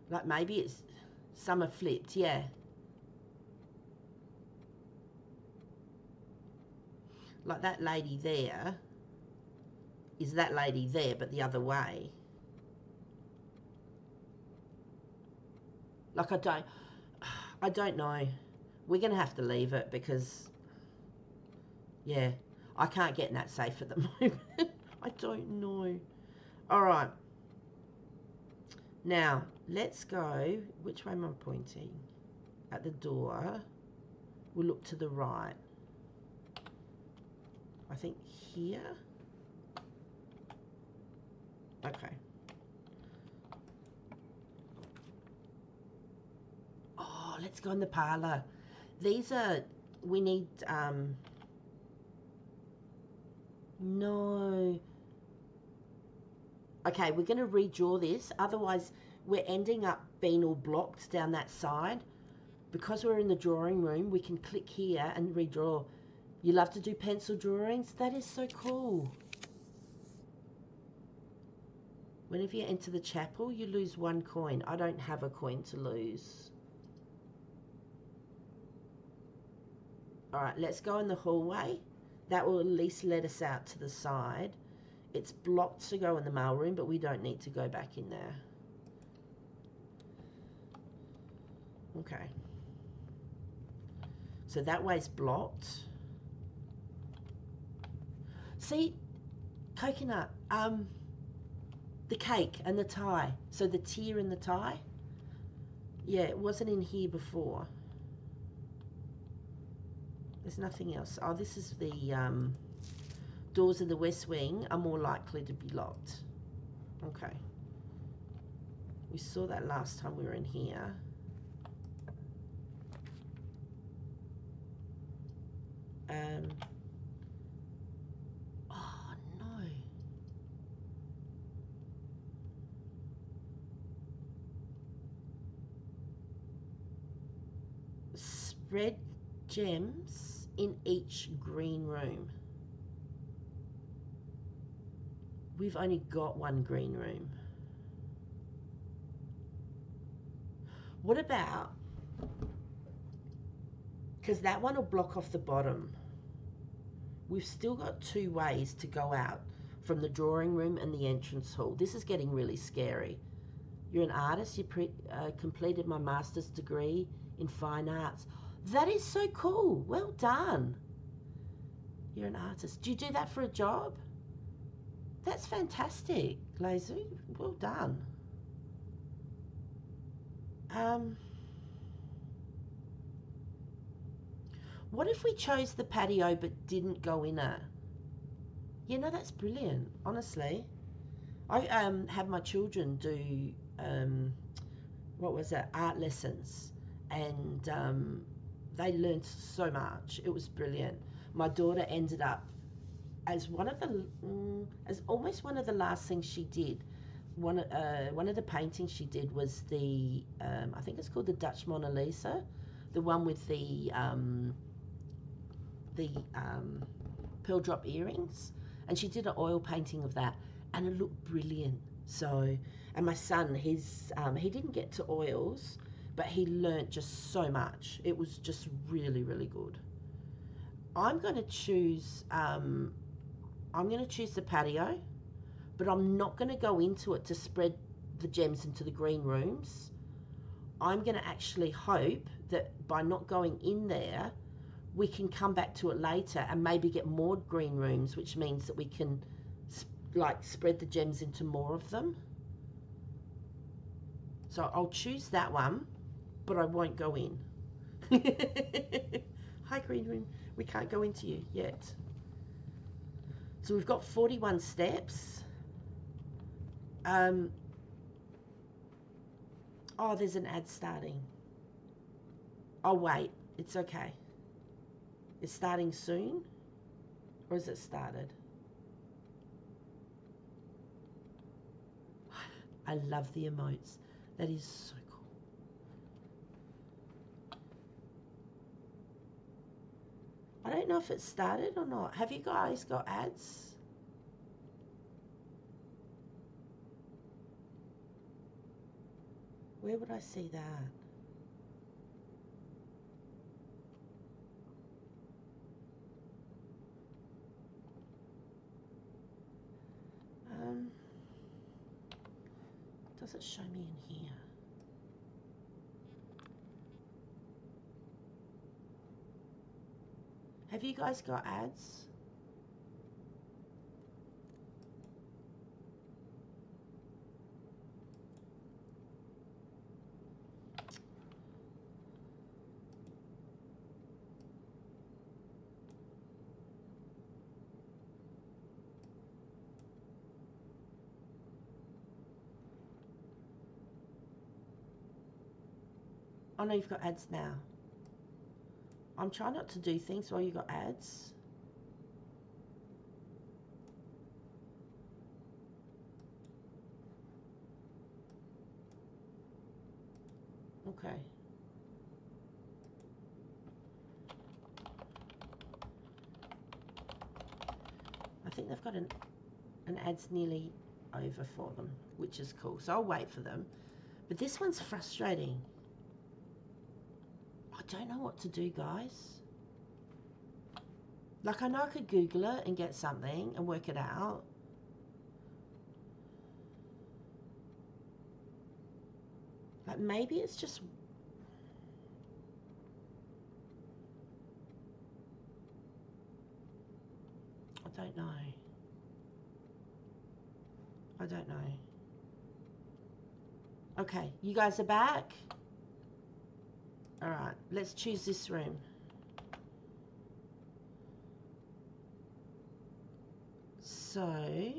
Like maybe it's, some are flipped, yeah. Like that lady there is that lady there, but the other way. Like I don't know. We're going to have to leave it because, yeah, I can't get in that safe at the moment. I don't know. All right. Now, let's go. Which way am I pointing? At the door. We'll look to the right. I think here. Okay. Oh, let's go in the parlour. These are, we need, no. Okay, we're going to redraw this. Otherwise, we're ending up being all blocked down that side. Because we're in the drawing room, we can click here and redraw. You love to do pencil drawings? That is so cool. Whenever you enter the chapel, you lose 1 coin. I don't have a coin to lose. All right, let's go in the hallway. That will at least let us out to the side. It's blocked to go in the mailroom, but we don't need to go back in there. Okay. So that way's blocked. See, coconut, the cake and the tie. So the tier and the tie. Yeah, it wasn't in here before. There's nothing else. Oh, this is the doors of the west wing are more likely to be locked. Okay. We saw that last time we were in here. Oh, no. Spread gems in each green room. We've only got 1 green room. What about, because that one will block off the bottom. We've still got 2 ways to go out from the drawing room and the entrance hall. This is getting really scary. You're an artist. You completed my master's degree in fine arts. That is so cool. Well done. You're an artist. Do you do that for a job? That's fantastic, Lazu. Well done. What if we chose the patio but didn't go in it? You know, that's brilliant, honestly. I have my children do, what was it, art lessons. And they learned so much. It was brilliant. My daughter ended up as one of the, as almost one of the last things she did. One of the paintings she did was the, I think it's called the Dutch Mona Lisa, the one with the pearl drop earrings, and she did an oil painting of that, and it looked brilliant. So, and my son, he didn't get to oils, but he learnt just so much. It was just really, really good. I'm going to choose the patio, but I'm not going to go into it to spread the gems into the green rooms. I'm going to actually hope that by not going in there, we can come back to it later and maybe get more green rooms, which means that we can spread the gems into more of them. So I'll choose that one, but I won't go in. Hi, green room. We can't go into you yet. So we've got 41 steps. Oh, there's an ad starting. Oh, wait. It's okay. It's starting soon? Or has it started? I love the emotes. That is so cool. I don't know if it started or not. Have you guys got ads? Where would I see that? Does it show me in here? Have you guys got ads? Oh no, you've got ads now. I'm trying not to do things while you've got ads. Okay. I think they've got an ad's nearly over for them, which is cool. So I'll wait for them. But this one's frustrating. I don't know what to do, guys. Like, I know I could Google it and get something and work it out. Like, maybe it's just... I don't know. I don't know. Okay, you guys are back? Alright, let's choose this room. So...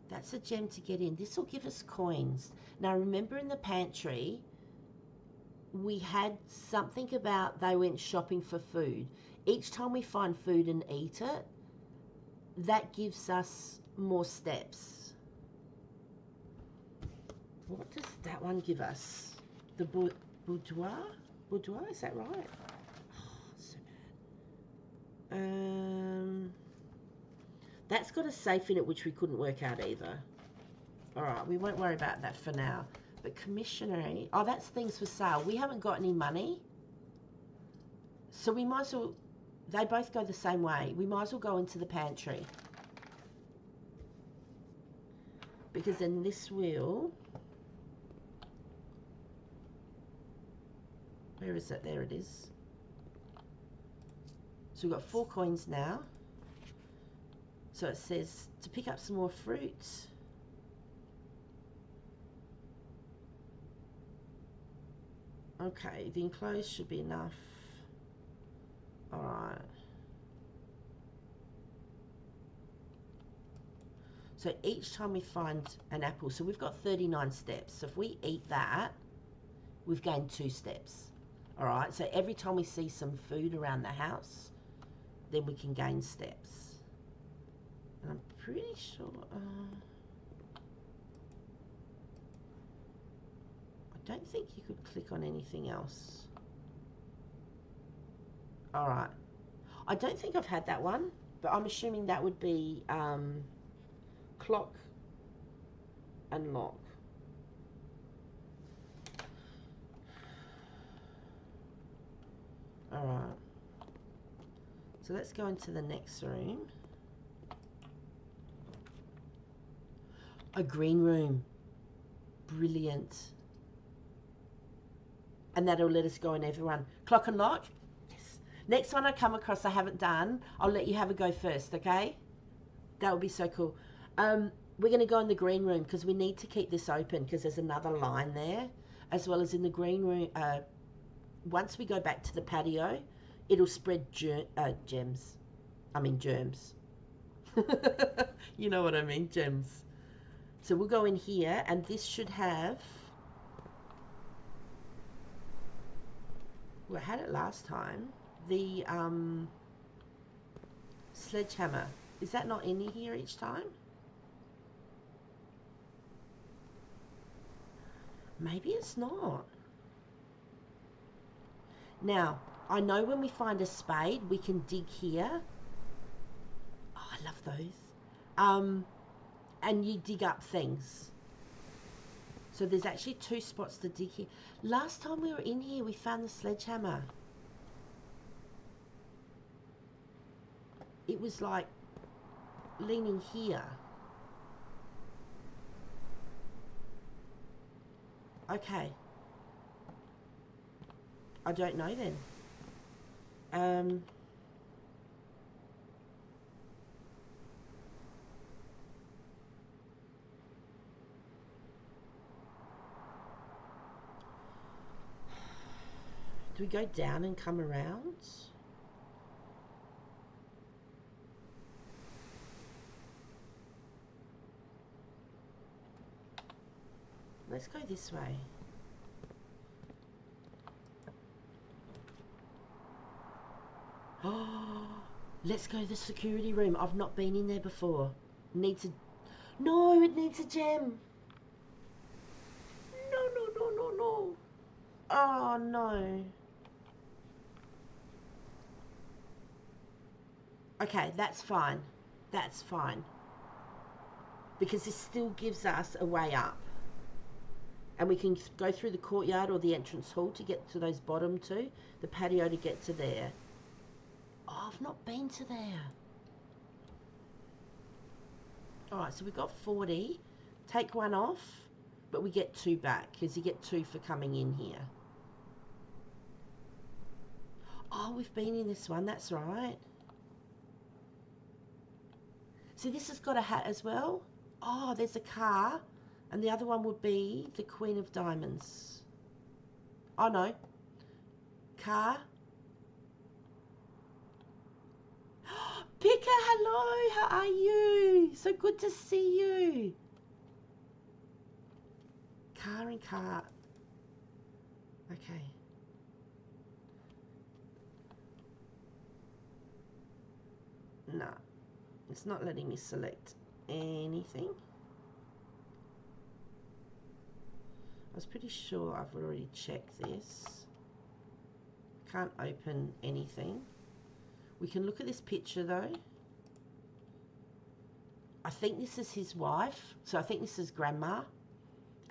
that's a gem to get in. This will give us coins. Now remember in the pantry, we had something about they went shopping for food. Each time we find food and eat it, that gives us more steps. What does that one give us? The boudoir? Boudoir, is that right? Oh, so bad. That's got a safe in it, which we couldn't work out either. Alright, we won't worry about that for now. But commissionary, oh, that's things for sale. We haven't got any money. So we might as well, they both go the same way. We might as well go into the pantry. Because then this will, where is it? There it is. So we've got 4 coins now. So it says to pick up some more fruit. Okay, the enclosed should be enough. Alright. So each time we find an apple, so we've got 39 steps. So if we eat that, we've gained 2 steps. Alright, so every time we see some food around the house, then we can gain steps. And I'm pretty sure... I don't think you could click on anything else. Alright. I don't think I've had that one, but I'm assuming that would be clock and lock. All right. So let's go into the next room. A green room. Brilliant. And that'll let us go in everyone. Clock and lock? Yes. Next one I come across I haven't done, I'll let you have a go first, okay? That would be so cool. We're going to go in the green room because we need to keep this open because there's another line there, as well as in the green room. Once we go back to the patio, it'll spread germs. I mean germs. You know what I mean, gems. So we'll go in here, and this should have... We had it last time. The sledgehammer. Is that not in here each time? Maybe it's not. Now, I know when we find a spade, we can dig here. Oh, I love those. And you dig up things. So there's actually 2 spots to dig here. Last time we were in here, we found the sledgehammer. It was like leaning here. Okay. I don't know then. Do we go down and come around? Let's go this way. Oh, let's go to the security room. I've not been in there before. Needs a... No, it needs a gem. No. Oh, no. Okay, that's fine. That's fine. Because this still gives us a way up. And we can go through the courtyard or the entrance hall to get to those bottom 2. The patio to get to there. Oh, I've not been to there. Alright, so we've got 40. Take 1 off, but we get 2 back because you get 2 for coming in here. Oh, we've been in this one, that's right. See, this has got a hat as well. Oh, there's a car. And the other one would be the Queen of Diamonds. Oh, no. Car. Pika, hello. How are you? So good to see you. Car and cart. Okay. No. It's not letting me select anything. I was pretty sure I've already checked this. Can't open anything. We can look at this picture though. I think this is his wife. So I think this is Grandma.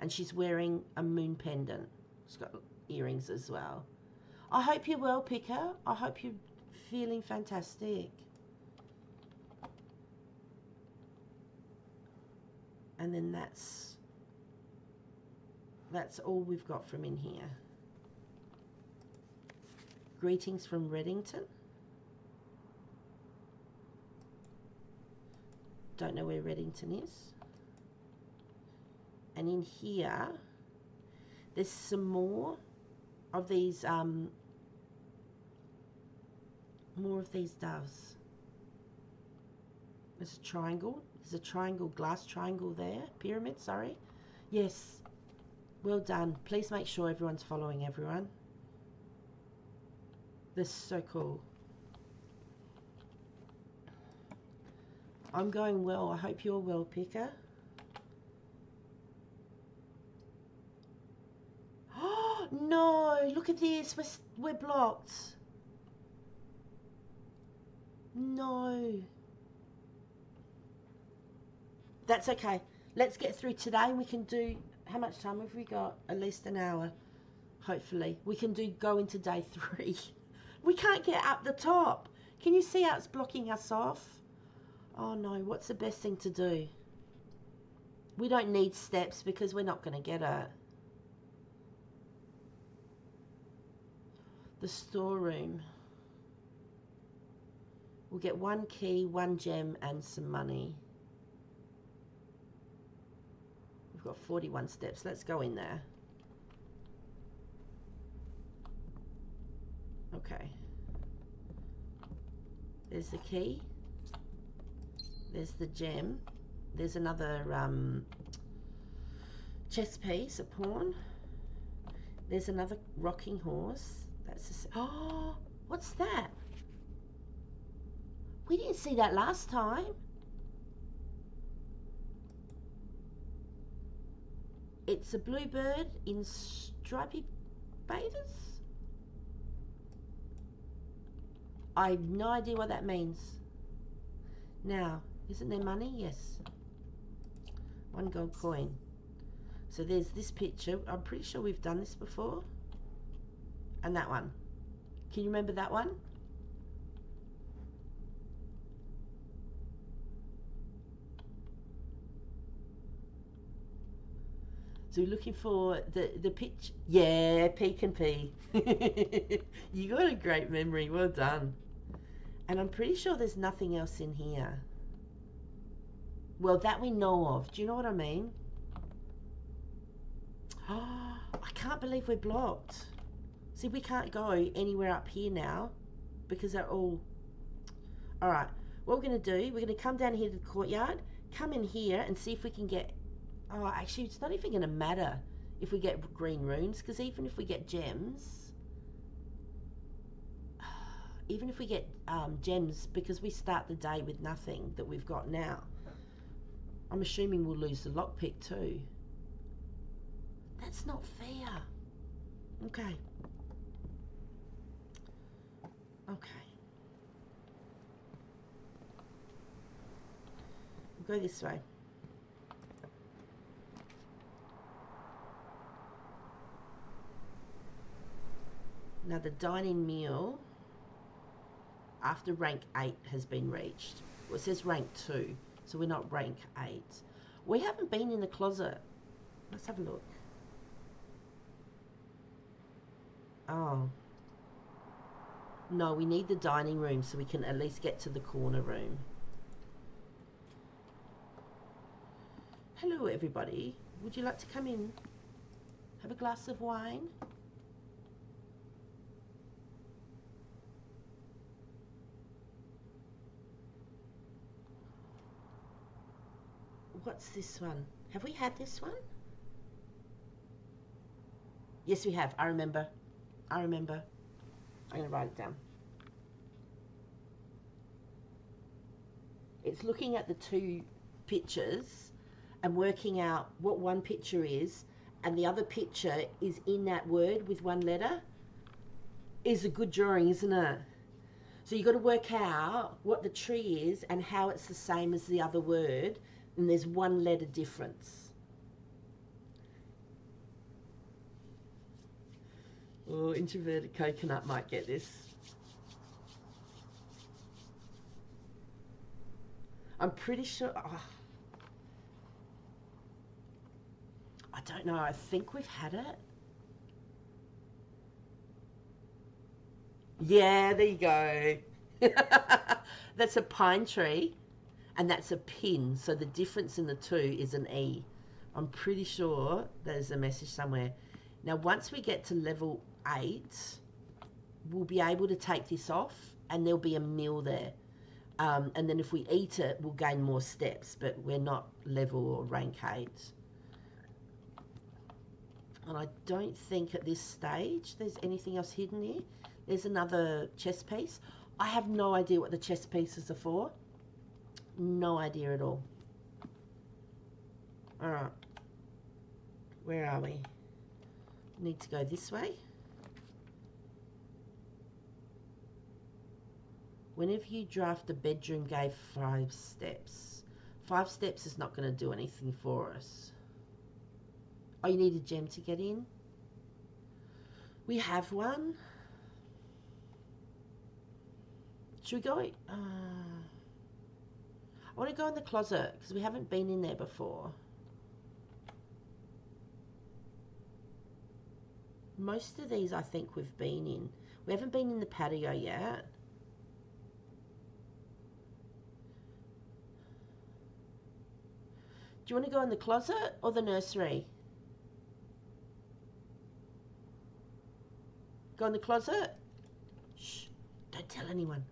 And she's wearing a moon pendant. She's got earrings as well. I hope you're well, Pika. I hope you're feeling fantastic. And then that's all we've got from in here. Greetings from Reddington. Don't know where Reddington is. And in here, there's some more of these doves. There's a triangle. There's a triangle, glass triangle there. Pyramid, sorry. Yes. Well done. Please make sure everyone's following everyone. This is so cool. I'm going well. I hope you're well, Pika. Oh, no. Look at this. We're blocked. No. That's okay. Let's get through today. We can do, how much time have we got? At least an hour, hopefully. We can go into day 3. We can't get up the top. Can you see how it's blocking us off? Oh no, what's the best thing to do? We don't need steps because we're not going to get it. The storeroom. We'll get 1 key, 1 gem and some money. We've got 41 steps. Let's go in there. Okay. There's the key. There's the gem. There's another chess piece, a pawn. There's another rocking horse. That's a, oh, what's that? We didn't see that last time. It's a bluebird in stripy bathers. I have no idea what that means. Now, isn't there money? Yes. 1 gold coin. So there's this picture. I'm pretty sure we've done this before. And that one. Can you remember that one? So we're looking for the pitch. Yeah, peek and pee. You got a great memory. Well done. And I'm pretty sure there's nothing else in here. Well, that we know of. Do you know what I mean? Oh, I can't believe we're blocked. See, we can't go anywhere up here now because they're all... Alright, what we're going to do, we're going to come down here to the courtyard, come in here and see if we can get... Oh, actually, it's not even going to matter if we get green runes, because even if we get gems... Even if we get gems, because we start the day with nothing that we've got now, I'm assuming we'll lose the lockpick too. That's not fair. Okay. Okay. We'll go this way. Now the dining meal after rank 8 has been reached. Well, it says rank 2, so we're not rank 8. We haven't been in the closet. Let's have a look. Oh. No, we need the dining room so we can at least get to the corner room. Hello, everybody. Would you like to come in? Have a glass of wine? What's this one? Have we had this one? Yes, we have. I remember. I remember. I'm going to write it down. It's looking at the 2 pictures and working out what one picture is and the other picture is in that word with 1 letter. Is a good drawing, isn't it? So you've got to work out what the tree is and how it's the same as the other word, and there's 1 letter difference. Oh, introverted coconut might get this. I'm pretty sure... Oh, I don't know. I think we've had it. Yeah, there you go. That's a pine tree. And that's a pin, so the difference in the 2 is an E. I'm pretty sure there's a message somewhere. Now, once we get to level 8, we'll be able to take this off, and there'll be a meal there. And then if we eat it, we'll gain more steps, but we're not level or rank 8. And I don't think at this stage there's anything else hidden here. There's another chess piece. I have no idea what the chess pieces are for. No idea at all. Alright. Where are we? Need to go this way. Whenever you draft a bedroom, gave 5 steps. 5 steps is not going to do anything for us. Oh, you need a gem to get in? We have one. Should we go? I want to go in the closet because we haven't been in there before. Most of these I think we've been in. We haven't been in the patio yet. Do you want to go in the closet or the nursery? Go in the closet? Shh, don't tell anyone.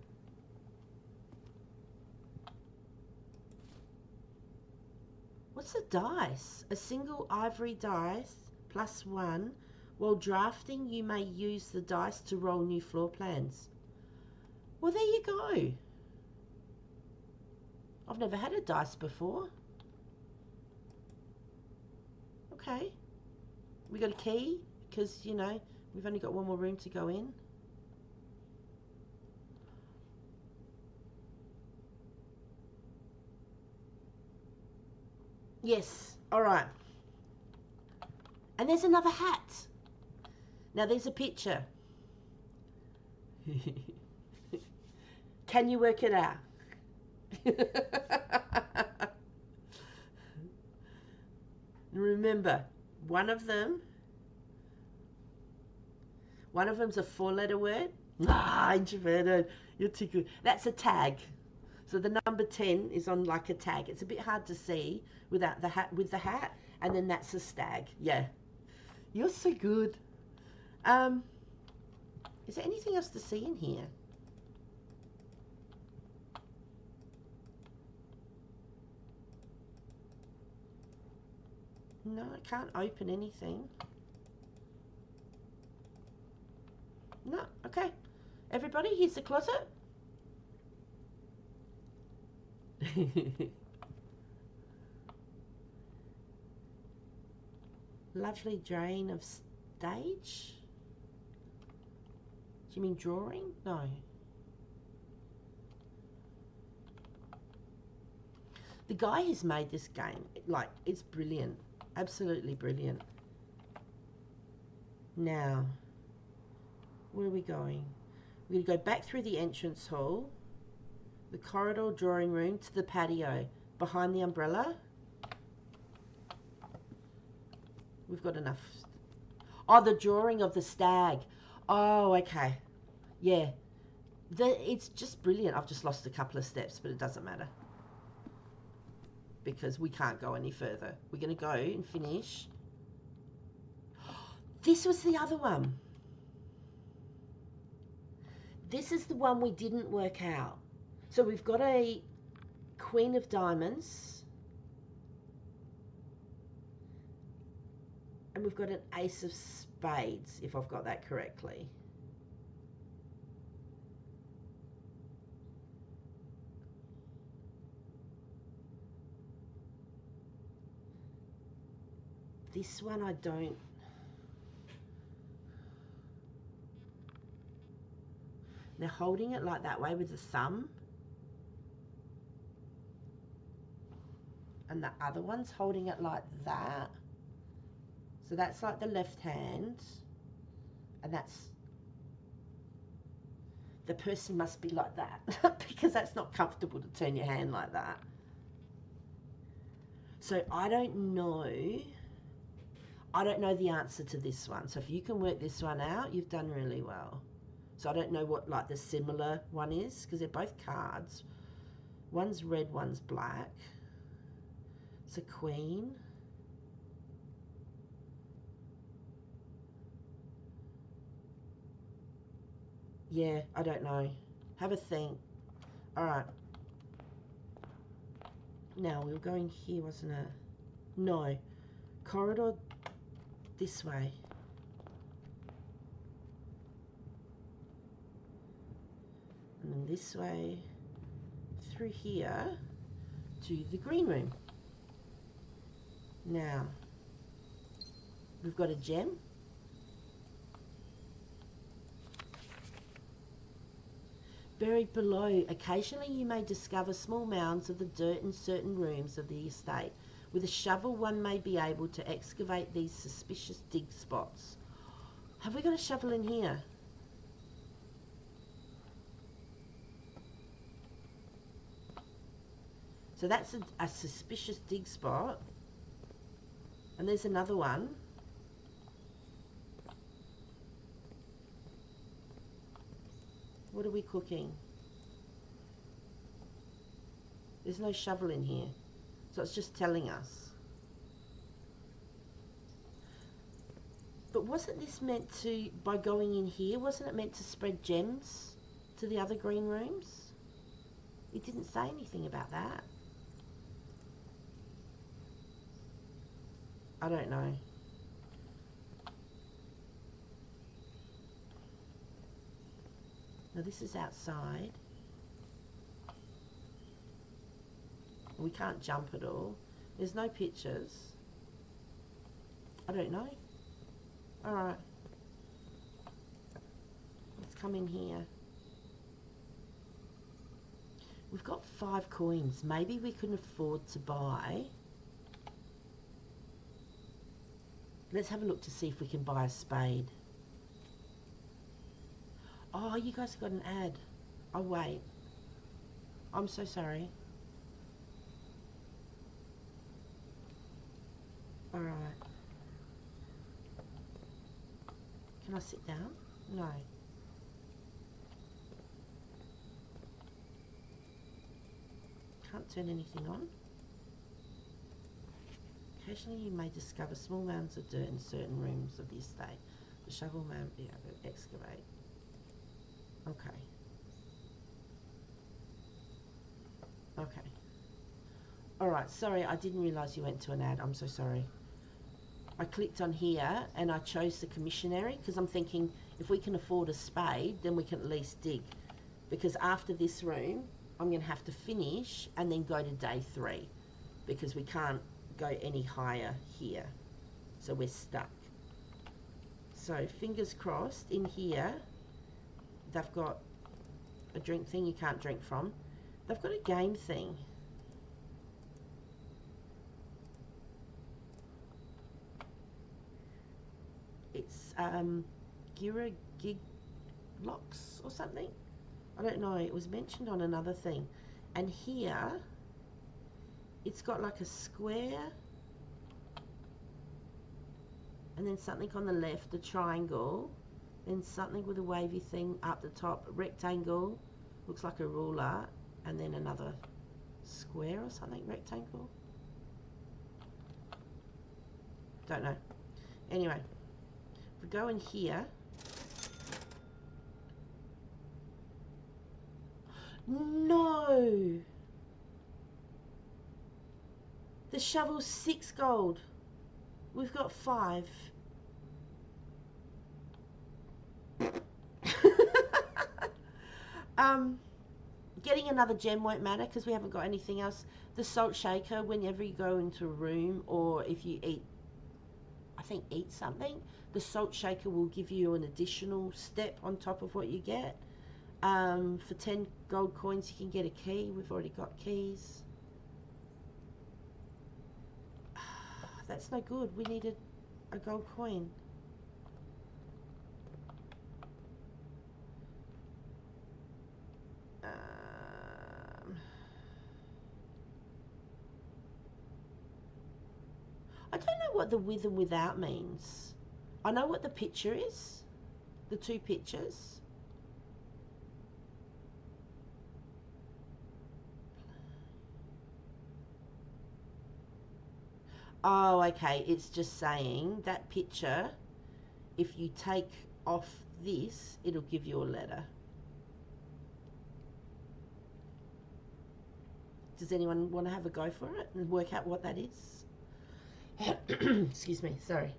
What's the dice? A single ivory dice +1. While drafting, you may use the dice to roll new floor plans. Well, there you go. I've never had a dice before. Okay. We got a key because, you know, we've only got one more room to go in. Yes. All right. And there's another hat. Now there's a picture. Can you work it out? Remember, one of them's a 4-letter word. Ah, introverted. You're too good. That's a tag. So the number 10 is on like a tag. It's a bit hard to see without the hat, with the hat, and then that's a stag. Yeah. You're so good. Is there anything else to see in here? No, I can't open anything. No, okay. Everybody, here's the closet. Lovely drain of stage. Do you mean drawing? No. The guy who's made this game, like, it's brilliant. Absolutely brilliant. Now, where are we going? We're going to go back through the entrance hall, the corridor, drawing room, to the patio. Behind the umbrella. We've got enough. Oh, the drawing of the stag. Oh, okay. Yeah. It's just brilliant. I've just lost a couple of steps, but it doesn't matter. Because we can't go any further. We're going to go and finish. This was the other one. This is the one we didn't work out. So we've got a Queen of Diamonds. And we've got an Ace of Spades, if I've got that correctly. This one I don't. They're holding it like that way with the thumb. And the other one's holding it like that. So that's like the left hand. And that's... The person must be like that. Because that's not comfortable to turn your hand like that. So I don't know... I don't know the answer to this one. So if you can work this one out, you've done really well. So I don't know what like the similar one is, because they're both cards. One's red, one's black. It's a queen. Yeah, I don't know. Have a think. All right. Now, we were going here, wasn't it? No. Corridor this way. And then this way through here to the green room. Now, we've got a gem. Buried below, occasionally you may discover small mounds of the dirt in certain rooms of the estate. With a shovel, one may be able to excavate these suspicious dig spots. Have we got a shovel in here? So that's a suspicious dig spot. And there's another one. What are we cooking? There's no shovel in here. So it's just telling us. But wasn't this meant to, by going in here, wasn't it meant to spread gems to the other green rooms? It didn't say anything about that. I don't know. Now this is outside. We can't jump at all. There's no pictures. I don't know. Alright. Let's come in here. We've got 5 coins. Maybe we can afford to buy. Let's have a look to see if we can buy a spade. Oh, you guys got an ad. Oh, wait. I'm so sorry. Alright. Can I sit down? No. Can't turn anything on. Occasionally you may discover small mounds of dirt in certain rooms of the estate. The shovel may be able to excavate. Okay. Okay. Alright, sorry, I didn't realise you went to an ad. I'm so sorry. I clicked on here and I chose the commissionary because I'm thinking if we can afford a spade, then we can at least dig. Because after this room, I'm going to have to finish and then go to day 3 because we can't go any higher here. So we're stuck. So fingers crossed in here, they've got a drink thing you can't drink from. They've got a game thing. It's Gira Gig Locks or something. I don't know. It was mentioned on another thing. And here, it's got like a square. And then something on the left, a triangle. Then something with a wavy thing up the top. A rectangle. Looks like a ruler. And then another square or something. Rectangle. Don't know. Anyway. If we go in here. No! The shovel's 6 gold. We've got 5. Getting another gem won't matter because we haven't got anything else. The salt shaker, whenever you go into a room or if you eat, I think eat something, the salt shaker will give you an additional step on top of what you get. For 10 gold coins you can get a key. We've already got keys. That's no good. We needed a gold coin. I don't know what the with and without means. I know what the picture is. The 2 pictures. Oh, okay. It's just saying that picture, if you take off this, it'll give you a letter. Does anyone want to have a go for it and work out what that is? Excuse me, sorry.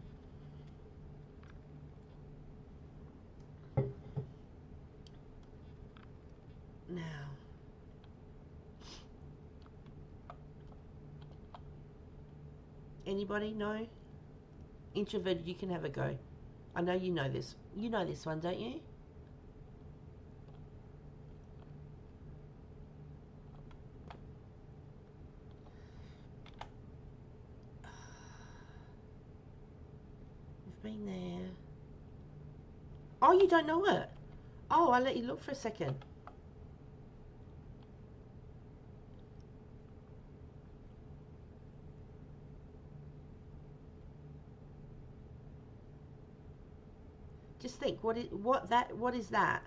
Now. Anybody know? Introverted, you can have a go. I know you know this. You know this one, don't you? been there. Oh, you don't know it? Oh, I'll let you look for a second. Just think, what is that?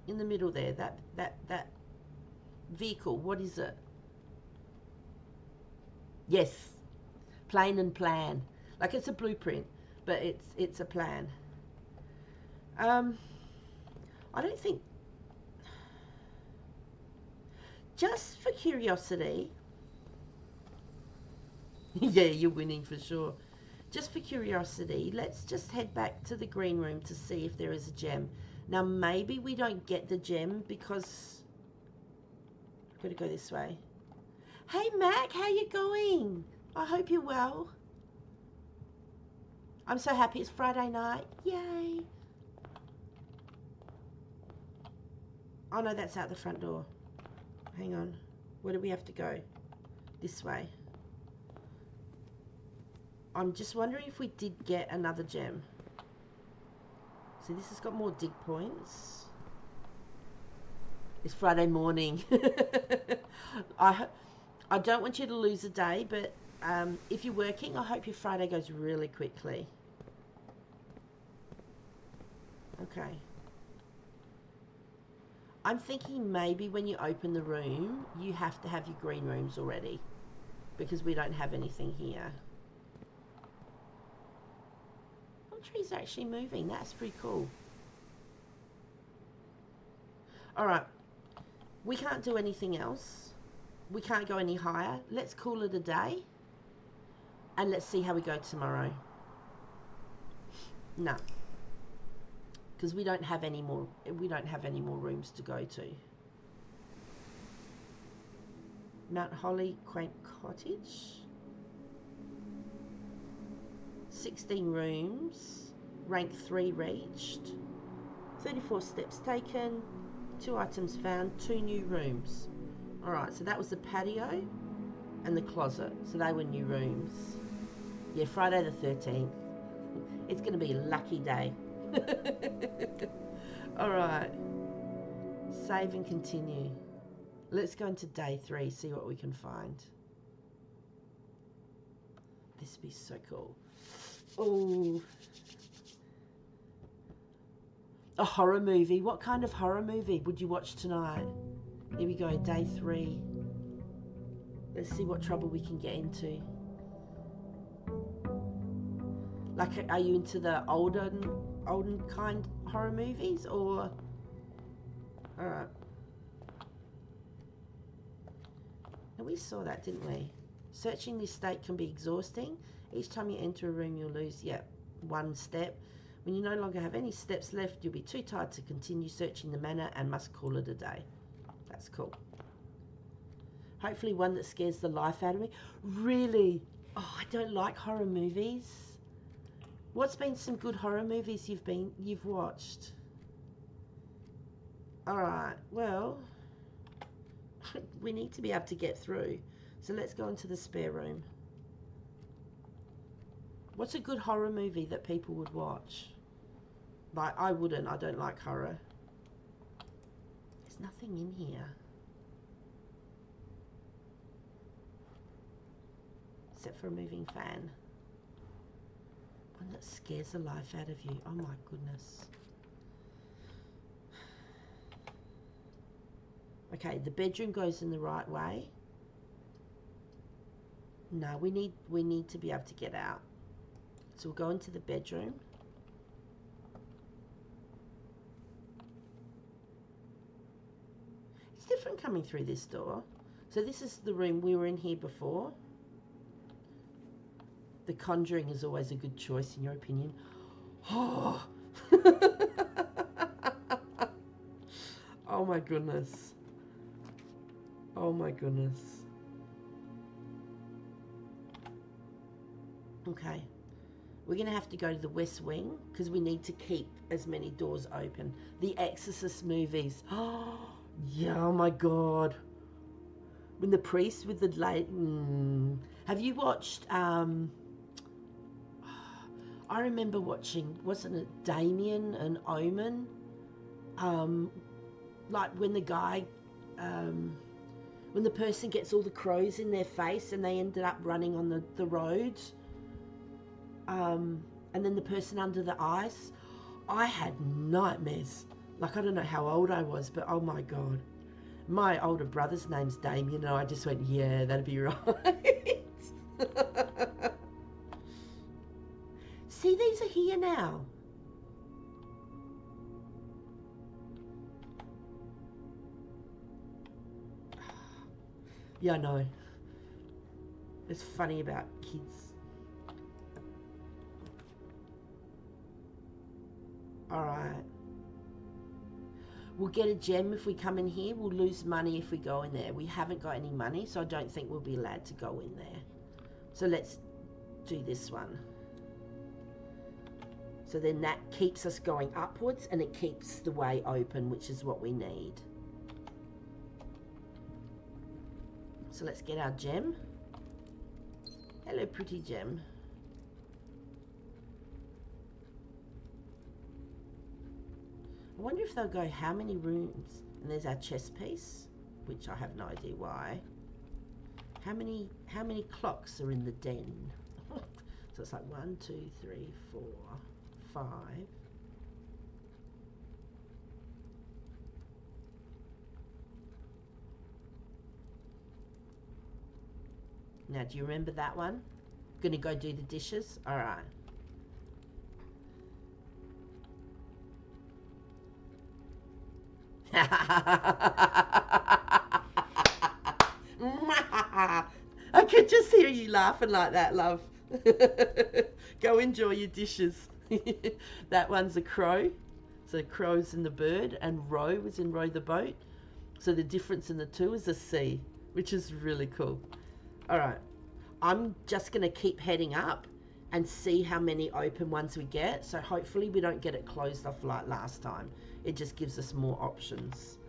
In the middle there, that vehicle, what is it? Yes, plain and plan. Like it's a blueprint, but it's a plan. I don't think, just for curiosity, yeah, you're winning for sure. Just for curiosity, let's just head back to the green room to see if there is a gem. Now, maybe we don't get the gem because... I've got to go this way. Hey, Mac, how you going? I hope you're well. I'm so happy it's Friday night. Yay. Oh, no, that's out the front door. Hang on. Where do we have to go? This way. I'm just wondering if we did get another gem. So this has got more dig points. It's Friday morning. I don't want you to lose a day, but if you're working, I hope your Friday goes really quickly. Okay. I'm thinking maybe when you open the room, you have to have your green rooms already, because we don't have anything here. Trees are actually moving. That's pretty cool. Alright, we can't do anything else. We can't go any higher. Let's call it a day and let's see how we go tomorrow. No, because we don't have any more rooms to go to. Mount Holly Quaint Cottage, 16 rooms, rank 3 reached, 34 steps taken, 2 items found, 2 new rooms. Alright, so that was the patio and the closet, so they were new rooms. Yeah, Friday the 13th. It's going to be a lucky day. Alright, save and continue. Let's go into day 3, see what we can find. This would be so cool. Oh, a horror movie. What kind of horror movie would you watch tonight? Here we go, day 3. Let's see what trouble we can get into. Like, are you into the olden kind horror movies, or... Alright. And we saw that, didn't we? Searching this state can be exhausting. Each time you enter a room, you'll lose, 1 step. When you no longer have any steps left, you'll be too tired to continue searching the manor and must call it a day. That's cool. Hopefully one that scares the life out of me. Really? Oh, I don't like horror movies. What's been some good horror movies you've watched? Alright, well, we need to be able to get through. So let's go into the spare room. What's a good horror movie that people would watch? Like, I wouldn't. I don't like horror. There's nothing in here. Except for a moving fan. One that scares the life out of you. Oh my goodness. Okay, the bedroom goes in the right way. No, we need to be able to get out. So we'll go into the bedroom. It's different coming through this door. So this is the room we were in here before. The Conjuring is always a good choice in your opinion. Oh, oh my goodness. Oh my goodness. Okay. We're going to have to go to the West Wing because we need to keep as many doors open. The Exorcist movies. Oh, yeah, oh my God. When the priest with the light... Have you watched I remember watching, wasn't it Damien and Omen? Like when the guy, when the person gets all the crows in their face and they ended up running on the road, and then the person under the ice. I had nightmares. Like, I don't know how old I was, but oh my God. My older brother's name's Damien, and I just went, yeah, that'd be right. See, these are here now. Yeah, I know. It's funny about kids. Alright. We'll get a gem if we come in here. We'll lose money if we go in there. We haven't got any money, so I don't think we'll be allowed to go in there. So let's do this one. So then that keeps us going upwards and it keeps the way open, which is what we need. So let's get our gem. Hello, pretty gem. I wonder if they'll go how many rooms. And there's our chess piece, which I have no idea why. How many clocks are in the den? So it's like 1, 2, 3, 4, 5. Now, do you remember that one? Gonna go do the dishes? All right. I could just hear you laughing like that, love. Go enjoy your dishes. That one's a crow. So crow's in the bird, and row was in row the boat. So the difference in the two is a C, which is really cool. All right, I'm just going to keep heading up and see how many open ones we get. So hopefully we don't get it closed off like last time. It just gives us more options.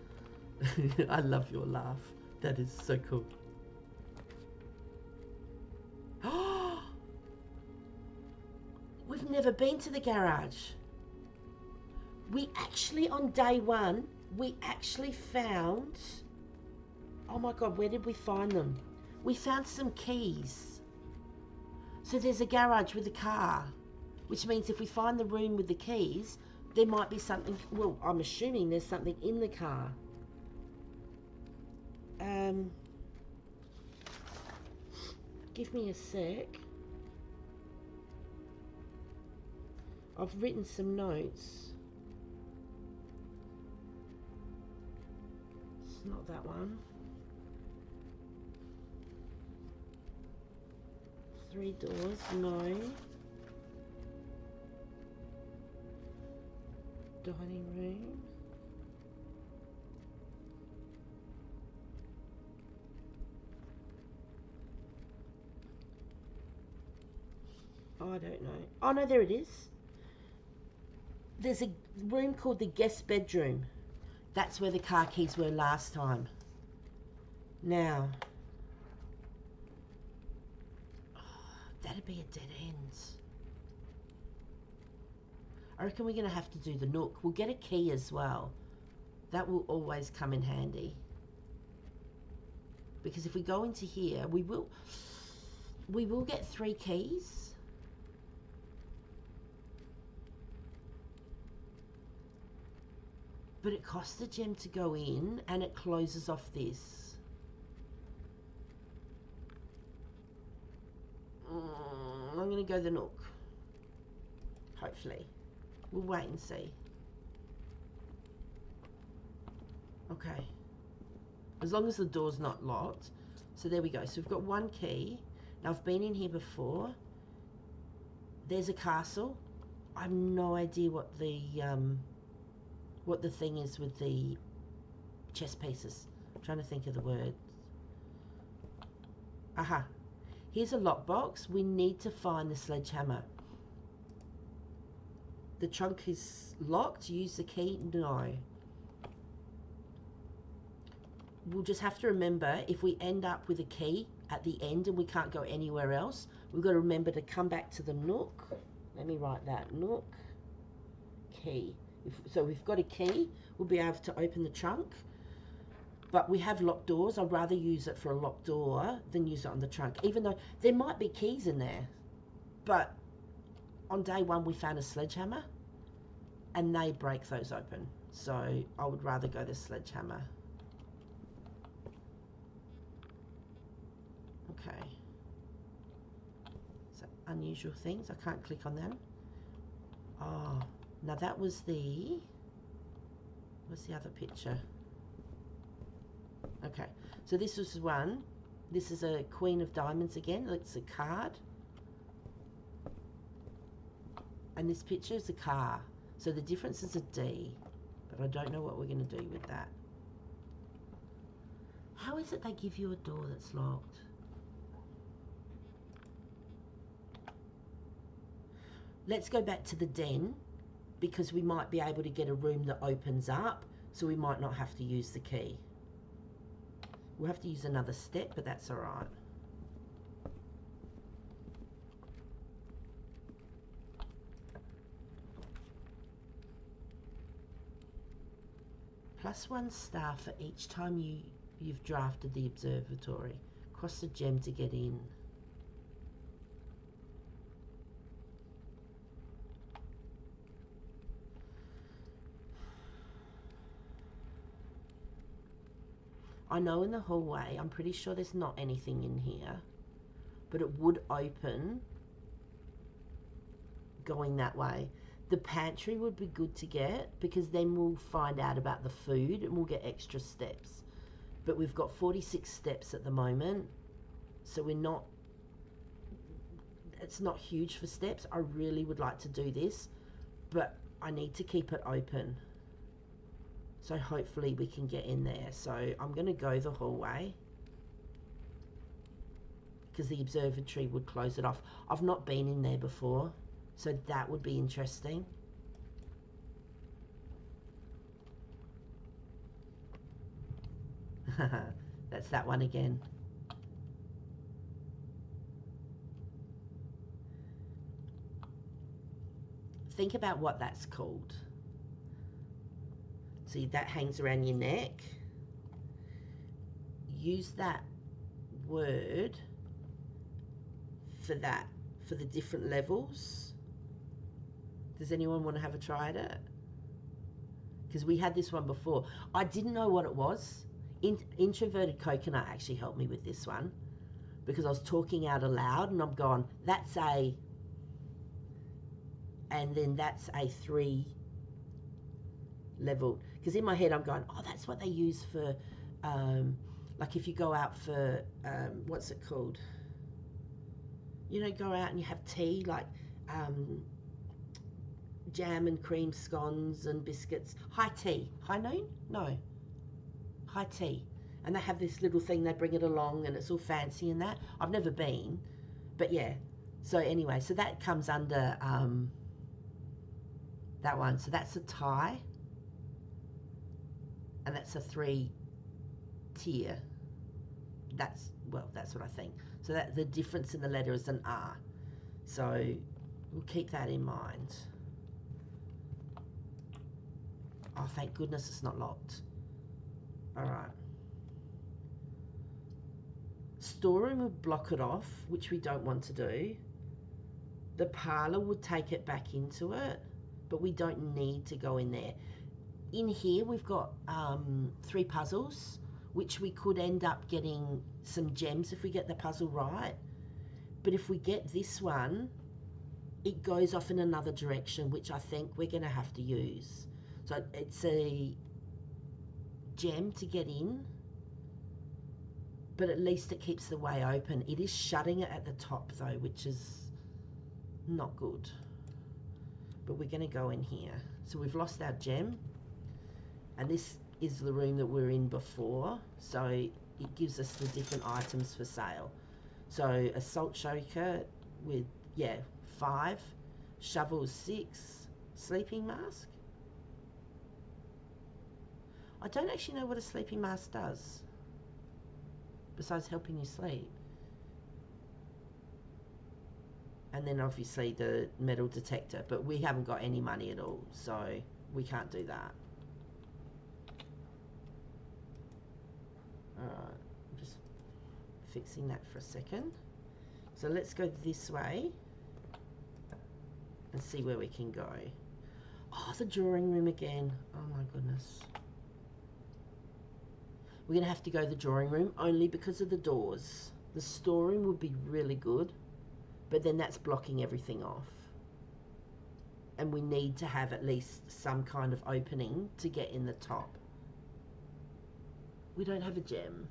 I love your laugh. That is so cool. We've never been to the garage. We actually, on day one, we actually found... Oh my God, where did we find them? We found some keys. So there's a garage with a car, which means if we find the room with the keys, there might be something, well, I'm assuming there's something in the car. Give me a sec. I've written some notes. It's not that one. 3 doors, no. Dining room. Oh, I don't know. Oh no, there it is. There's a room called the guest bedroom. That's where the car keys were last time. Now, that'd be a dead end. I reckon we're going to have to do the nook. We'll get a key as well. That will always come in handy. Because if we go into here, we will get 3 keys. But it costs a gem to go in, and it closes off this. I'm going to go the nook. Hopefully. We'll wait and see. Okay. As long as the door's not locked. So there we go. So we've got 1 key. Now I've been in here before. There's a castle. I have no idea what the thing is with the chess pieces. I'm trying to think of the word. Aha. Here's a lockbox. We need to find the sledgehammer. The trunk is locked. Use the key. No. We'll just have to remember, if we end up with a key at the end and we can't go anywhere else, we've got to remember to come back to the nook. Let me write that. Nook key. So we've got a key, we'll be able to open the trunk. But we have locked doors. I'd rather use it for a locked door than use it on the trunk, even though there might be keys in there. But on day one, we found a sledgehammer and they break those open. So I would rather go the sledgehammer. Okay. So unusual things. I can't click on them. Oh, now that was the... What's the other picture? Okay, so this was one. This is a Queen of Diamonds again. It's a card. And this picture is a car. So the difference is a D. But I don't know what we're going to do with that. How is it they give you a door that's locked? Let's go back to the den, because we might be able to get a room that opens up, so we might not have to use the key. We'll have to use another step, but that's all right. +1 star for each time you've drafted the observatory. Cross the gem to get in. I know in the hallway, I'm pretty sure there's not anything in here, but it would open going that way. The pantry would be good to get, because then we'll find out about the food and we'll get extra steps. But we've got 46 steps at the moment, so it's not huge for steps. I really would like to do this, but I need to keep it open. So hopefully we can get in there. So I'm going to go the hallway, because the observatory would close it off. I've not been in there before, so that would be interesting. That's that one again. Think about what that's called. See, that hangs around your neck. Use that word for that, for the different levels. Does anyone want to have a try at it? Because we had this one before. I didn't know what it was. Introverted Coconut actually helped me with this one, because I was talking out aloud and I'm going, that's a, and then that's a 3 level. Because in my head I'm going, oh, that's what they use for, like if you go out for, what's it called? You know, go out and you have tea, like jam and cream scones and biscuits. High tea. High noon? No. High tea. And they have this little thing, they bring it along and it's all fancy and that. I've never been, but yeah. So anyway, so that comes under that one. So that's a tie. And that's a 3 tier. That's, well, that's what I think. So that the difference in the letter is an R. So we'll keep that in mind. Oh, thank goodness it's not locked. All right. Storeroom would block it off, which we don't want to do. The parlour would take it back into it, but we don't need to go in there. In here, we've got 3 puzzles, which we could end up getting some gems if we get the puzzle right. But if we get this one, it goes off in another direction, which I think we're going to have to use. So it's a gem to get in, but at least it keeps the way open. It is shutting it at the top though, which is not good. But we're going to go in here. So we've lost our gem, and this is the room that we're in before, so it gives us the different items for sale. So a salt shaker with, yeah, 5, shovel 6, sleeping mask. I don't actually know what a sleeping mask does, besides helping you sleep. And then obviously the metal detector, but we haven't got any money at all, so we can't do that. Alright, I'm just fixing that for a second. So let's go this way and see where we can go. Oh, the drawing room again. Oh my goodness. We're going to have to go to the drawing room only because of the doors. The storeroom would be really good, but then that's blocking everything off. And we need to have at least some kind of opening to get in the top. We don't have a gem.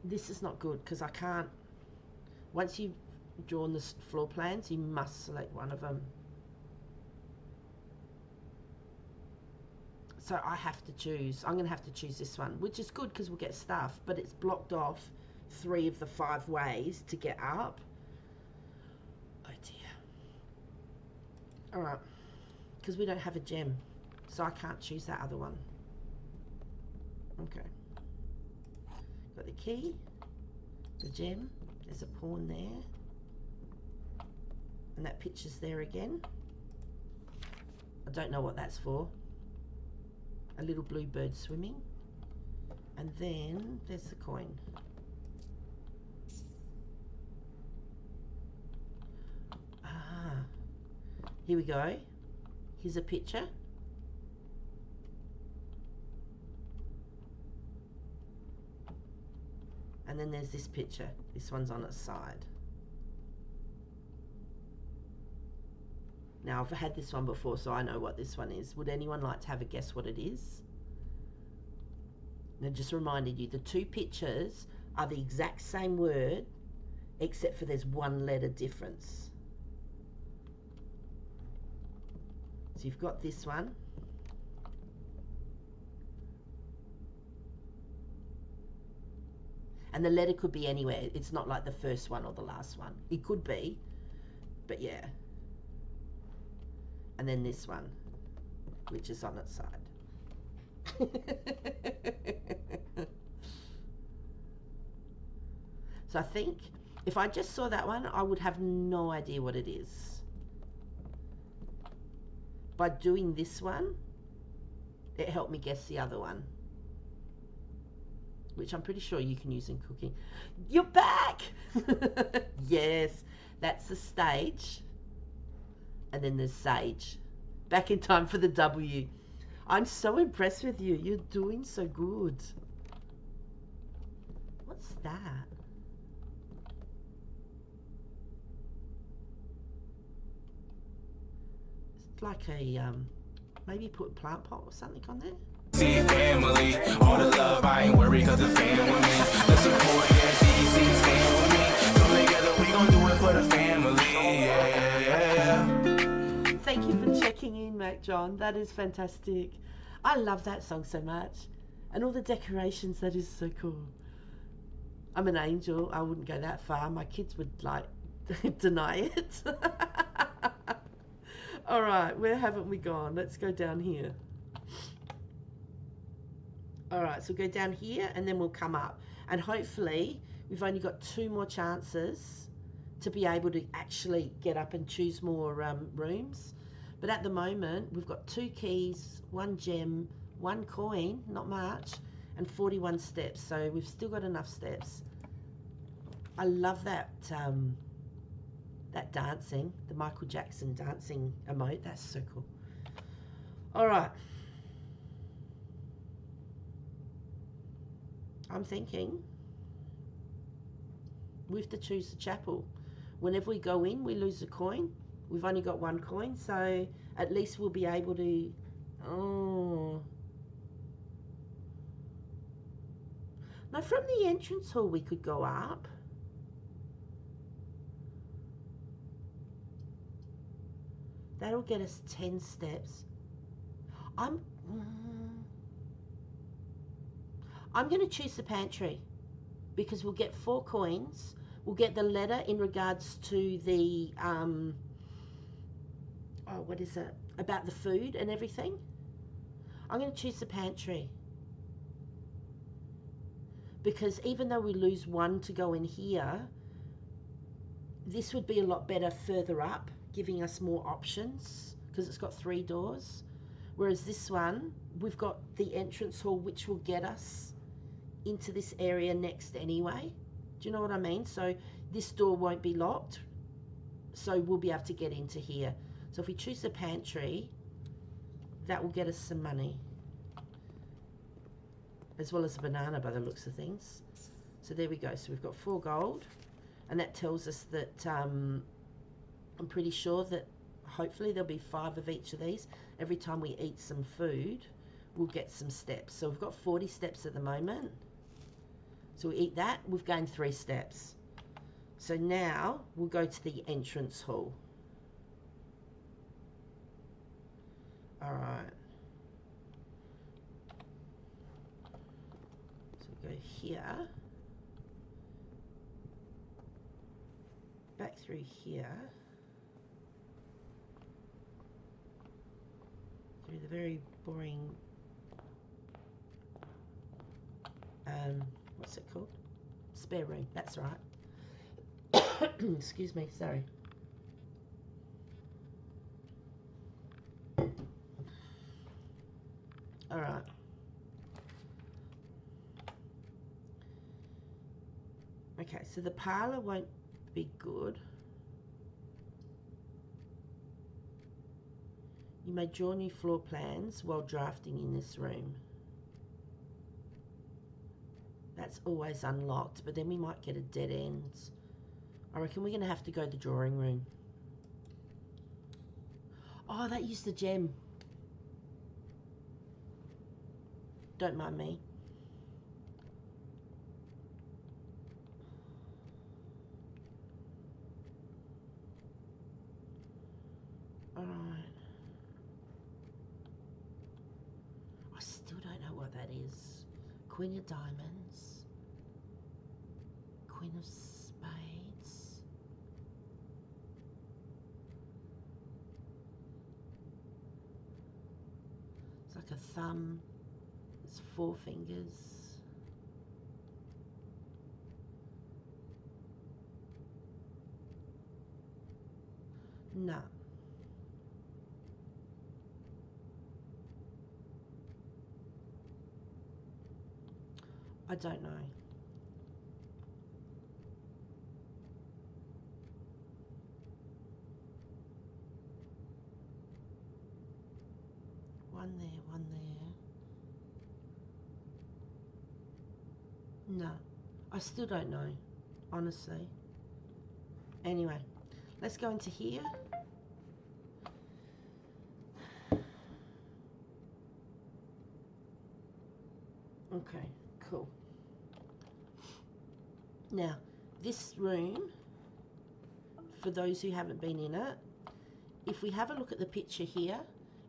This is not good because I can't. Once you've drawn the floor plans, you must select one of them. So I have to choose. I'm going to have to choose this one, which is good because we'll get stuff, but it's blocked off 3 of the 5 ways to get up. Oh dear. Alright. Because we don't have a gem. So I can't choose that other one. Okay. Got the key. The gem. There's a pawn there. And that picture's there again. I don't know what that's for. A little blue bird swimming. And then there's the coin. Ah. Here we go. Here's a picture. And then there's this picture. This one's on its side. Now, I've had this one before, so I know what this one is. Would anyone like to have a guess what it is? Now, just reminded you, the 2 pictures are the exact same word, except for there's 1 letter difference. So you've got this one. And the letter could be anywhere. It's not like the first one or the last one. It could be, but yeah. And then this one, which is on its side. So I think if I just saw that one, I would have no idea what it is. By doing this one, it helped me guess the other one, which I'm pretty sure you can use in cooking. You're back! Yes, that's the stage. And then there's Sage. Back in time for the W. I'm so impressed with you. You're doing so good. What's that? It's like a, maybe put a plant pot or something on there. See family, all the love, I ain't worried cause the fam with me. The support, yeah, DC, stay with me. Come together, we gon' do it for the family, yeah. Thank you for checking in, Mac John. That is fantastic. I love that song so much. And all the decorations, that is so cool. I'm an angel. I wouldn't go that far. My kids would, like, deny it. All right, where haven't we gone? Let's go down here. All right, so we'll go down here and then we'll come up. And hopefully, we've only got 2 more chances to be able to actually get up and choose more rooms. But at the moment, we've got 2 keys, 1 gem, 1 coin, not much, and 41 steps. So we've still got enough steps. I love that that dancing, the Michael Jackson dancing emote. That's so cool. All right. I'm thinking we have to choose the chapel. Whenever we go in, we lose a coin. We've only got 1 coin, so at least we'll be able to... Oh. Now, from the entrance hall, we could go up. That'll get us 10 steps. I'm going to choose the pantry because we'll get 4 coins. We'll get the letter in regards to the, oh, what is it? About the food and everything. I'm going to choose the pantry. Because even though we lose 1 to go in here, This would be a lot better further up, giving us more options because it's got 3 doors. Whereas this one, we've got the entrance hall, which will get us into this area next anyway. Do you know what I mean? So this door won't be locked, so we'll be able to get into here. So if we choose the pantry, that will get us some money, as well as a banana by the looks of things. So there we go. So we've got 4 gold, and that tells us that I'm pretty sure that hopefully there'll be 5 of each of these. Every time we eat some food, we'll get some steps. So we've got 40 steps at the moment. So we eat that, we've gained 3 steps. So now we'll go to the entrance hall. All right. So we go here. Back through here. Through the very boring, what's it called? Spare room, that's right. Excuse me, sorry. All right. Okay, so the parlour won't be good. You may draw new floor plans while drafting in this room. That's always unlocked, but then we might get a dead end. I reckon we're going to have to go to the drawing room. Oh, that used the gem. Don't mind me. Alright. I still don't know what that is. Queen of Diamonds. Queen of Spades. It's like a thumb. It's 4 fingers. No. I don't know. One there, one there. No, I still don't know, honestly. Anyway, let's go into here. Okay, cool. Now, this room, for those who haven't been in it, if we have a look at the picture here,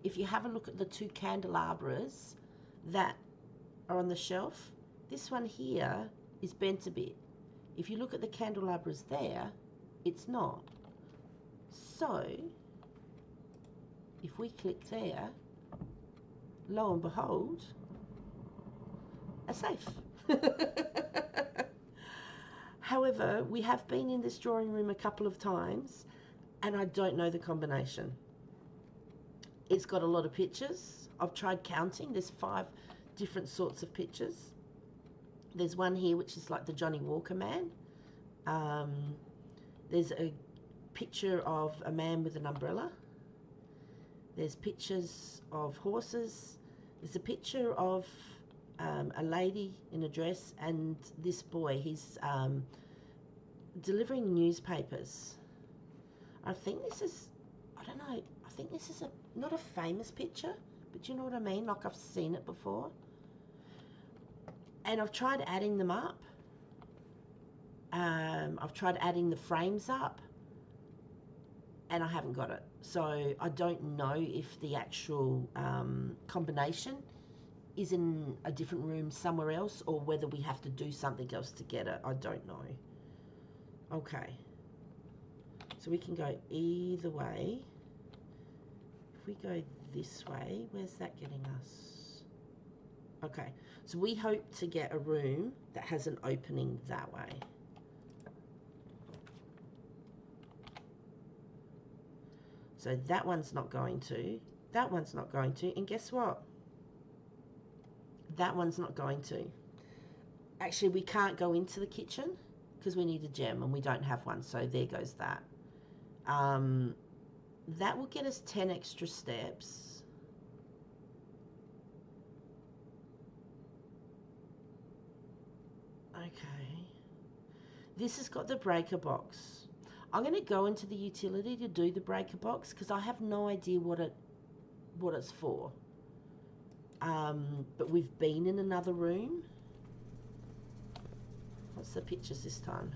if you have a look at the 2 candelabras that are on the shelf, this one here is bent a bit. If you look at the candelabras there, it's not. So, if we click there, lo and behold, a safe. However, we have been in this drawing room a couple of times, and I don't know the combination. It's got a lot of pictures. I've tried counting. There's 5 different sorts of pictures. There's one here which is like the Johnny Walker man. There's a picture of a man with an umbrella. There's pictures of horses. There's a picture of a lady in a dress, and this boy, he's delivering newspapers. I think this is, I don't know, I think this is not a famous picture, but you know what I mean? Like I've seen it before. And I've tried adding them up. I've tried adding the frames up, and I haven't got it. So I don't know if the actual combination is in a different room somewhere else, or whether we have to do something else to get it. I don't know. Okay. So we can go either way. If we go this way, where's that getting us? Okay. So we hope to get a room that has an opening that way. So that one's not going to. That one's not going to. And guess what? That one's not going to. Actually, we can't go into the kitchen because we need a gem and we don't have one. So there goes that. That will get us 10 extra steps. Okay. This has got the breaker box. I'm going to go into the utility to do the breaker box because I have no idea what it's for. But we've been in another room. What's the pictures this time?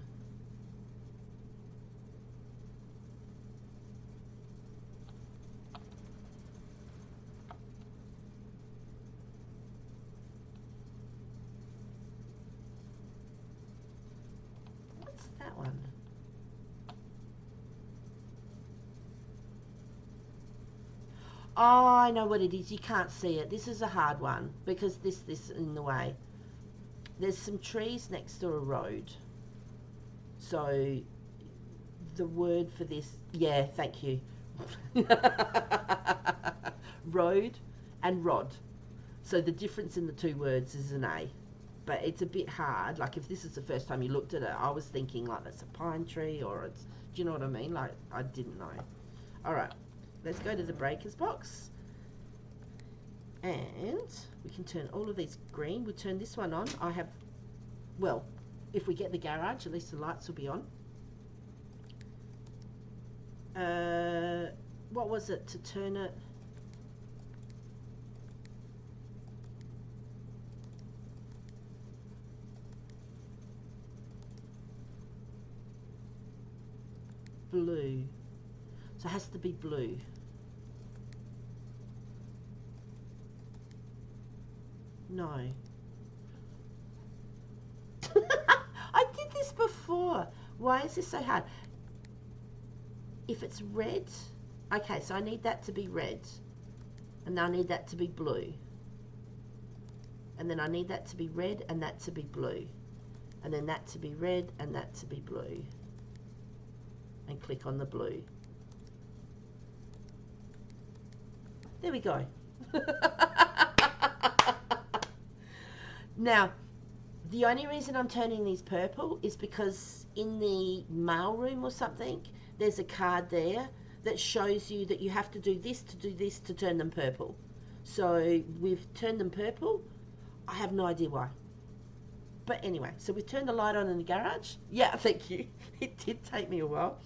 What's that one? Oh, I know what it is. You can't see it. This is a hard one because this in the way. There's some trees next to a road. So the word for this, yeah, thank you. Road and rod. So the difference in the two words is an A. But it's a bit hard. Like if this is the first time you looked at it, I was thinking like that's a pine tree or it's, do you know what I mean? Like I didn't know. All right. Let's go to the breakers box and we can turn all of these green. We'll turn this one on. I have, well, if we get the garage, at least the lights will be on. What was it to turn it? Blue. So it has to be blue. No. I did this before. Why is this so hard? If it's red, okay, so I need that to be red. And I need that to be blue. And then I need that to be red and that to be blue. And then that to be red and that to be blue. And click on the blue. There we go. Now, the only reason I'm turning these purple is because in the mail room or something, there's a card there that shows you that you have to do this to turn them purple. So we've turned them purple. I have no idea why. But anyway, so we turned the light on in the garage. Yeah, thank you. It did take me a while.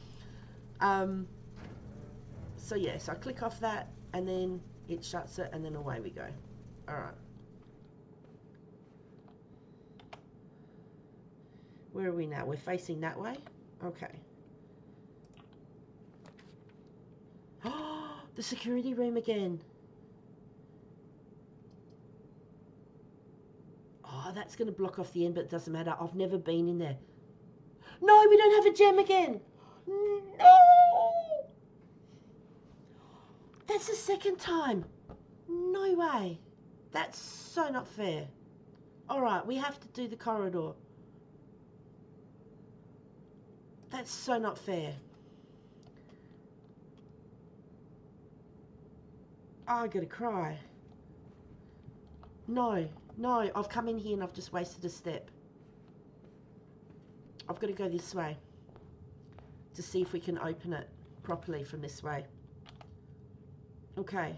So yeah, so I click off that and then it shuts it and then away we go. All right. Where are we now? We're facing that way? Okay. Oh, the security room again. Oh, that's going to block off the end, but it doesn't matter. I've never been in there. No, we don't have a gem again. No! That's the second time. No way. That's so not fair. All right, we have to do the corridor. That's so not fair. Oh, I gotta cry. No, no, I've come in here and I've just wasted a step. I've got to go this way to see if we can open it properly from this way. Okay,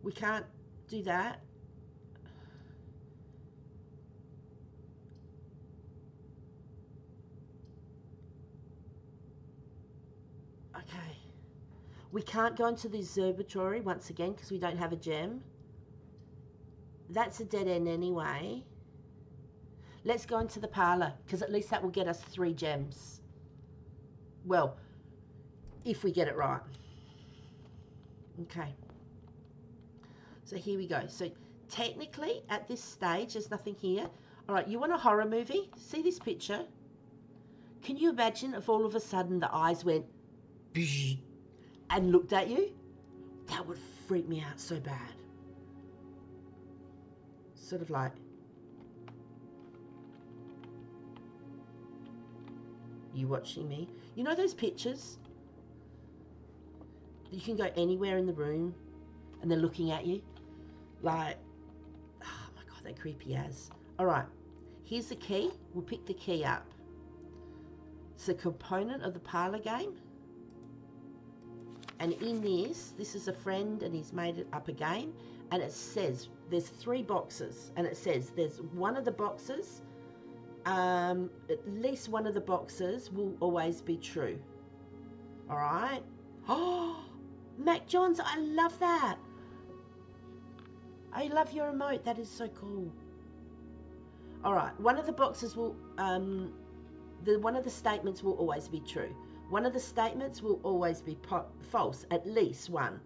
we can't do that. Okay, we can't go into the observatory once again because we don't have a gem. That's a dead end anyway. Let's go into the parlour because at least that will get us 3 gems. Well, if we get it right. Okay. So here we go. So technically at this stage there's nothing here. All right, you want a horror movie? See this picture? Can you imagine if all of a sudden the eyes went and looked at you? That would freak me out so bad. Sort of like, you watching me? You know those pictures You can go anywhere in the room and they're looking at you. Like, oh my God, they're creepy as. All right, here's the key. We'll pick the key up. It's a component of the parlor game. And in this is a friend and he's made it up a game. And it says, there's 3 boxes. And it says, there's one of the boxes, at least one of the boxes will always be true. All right? Oh, Mac Johns, I love that. I love your emote. That is so cool. All right, one of the boxes will, one of the statements will always be true. One of the statements will always be false, at least one.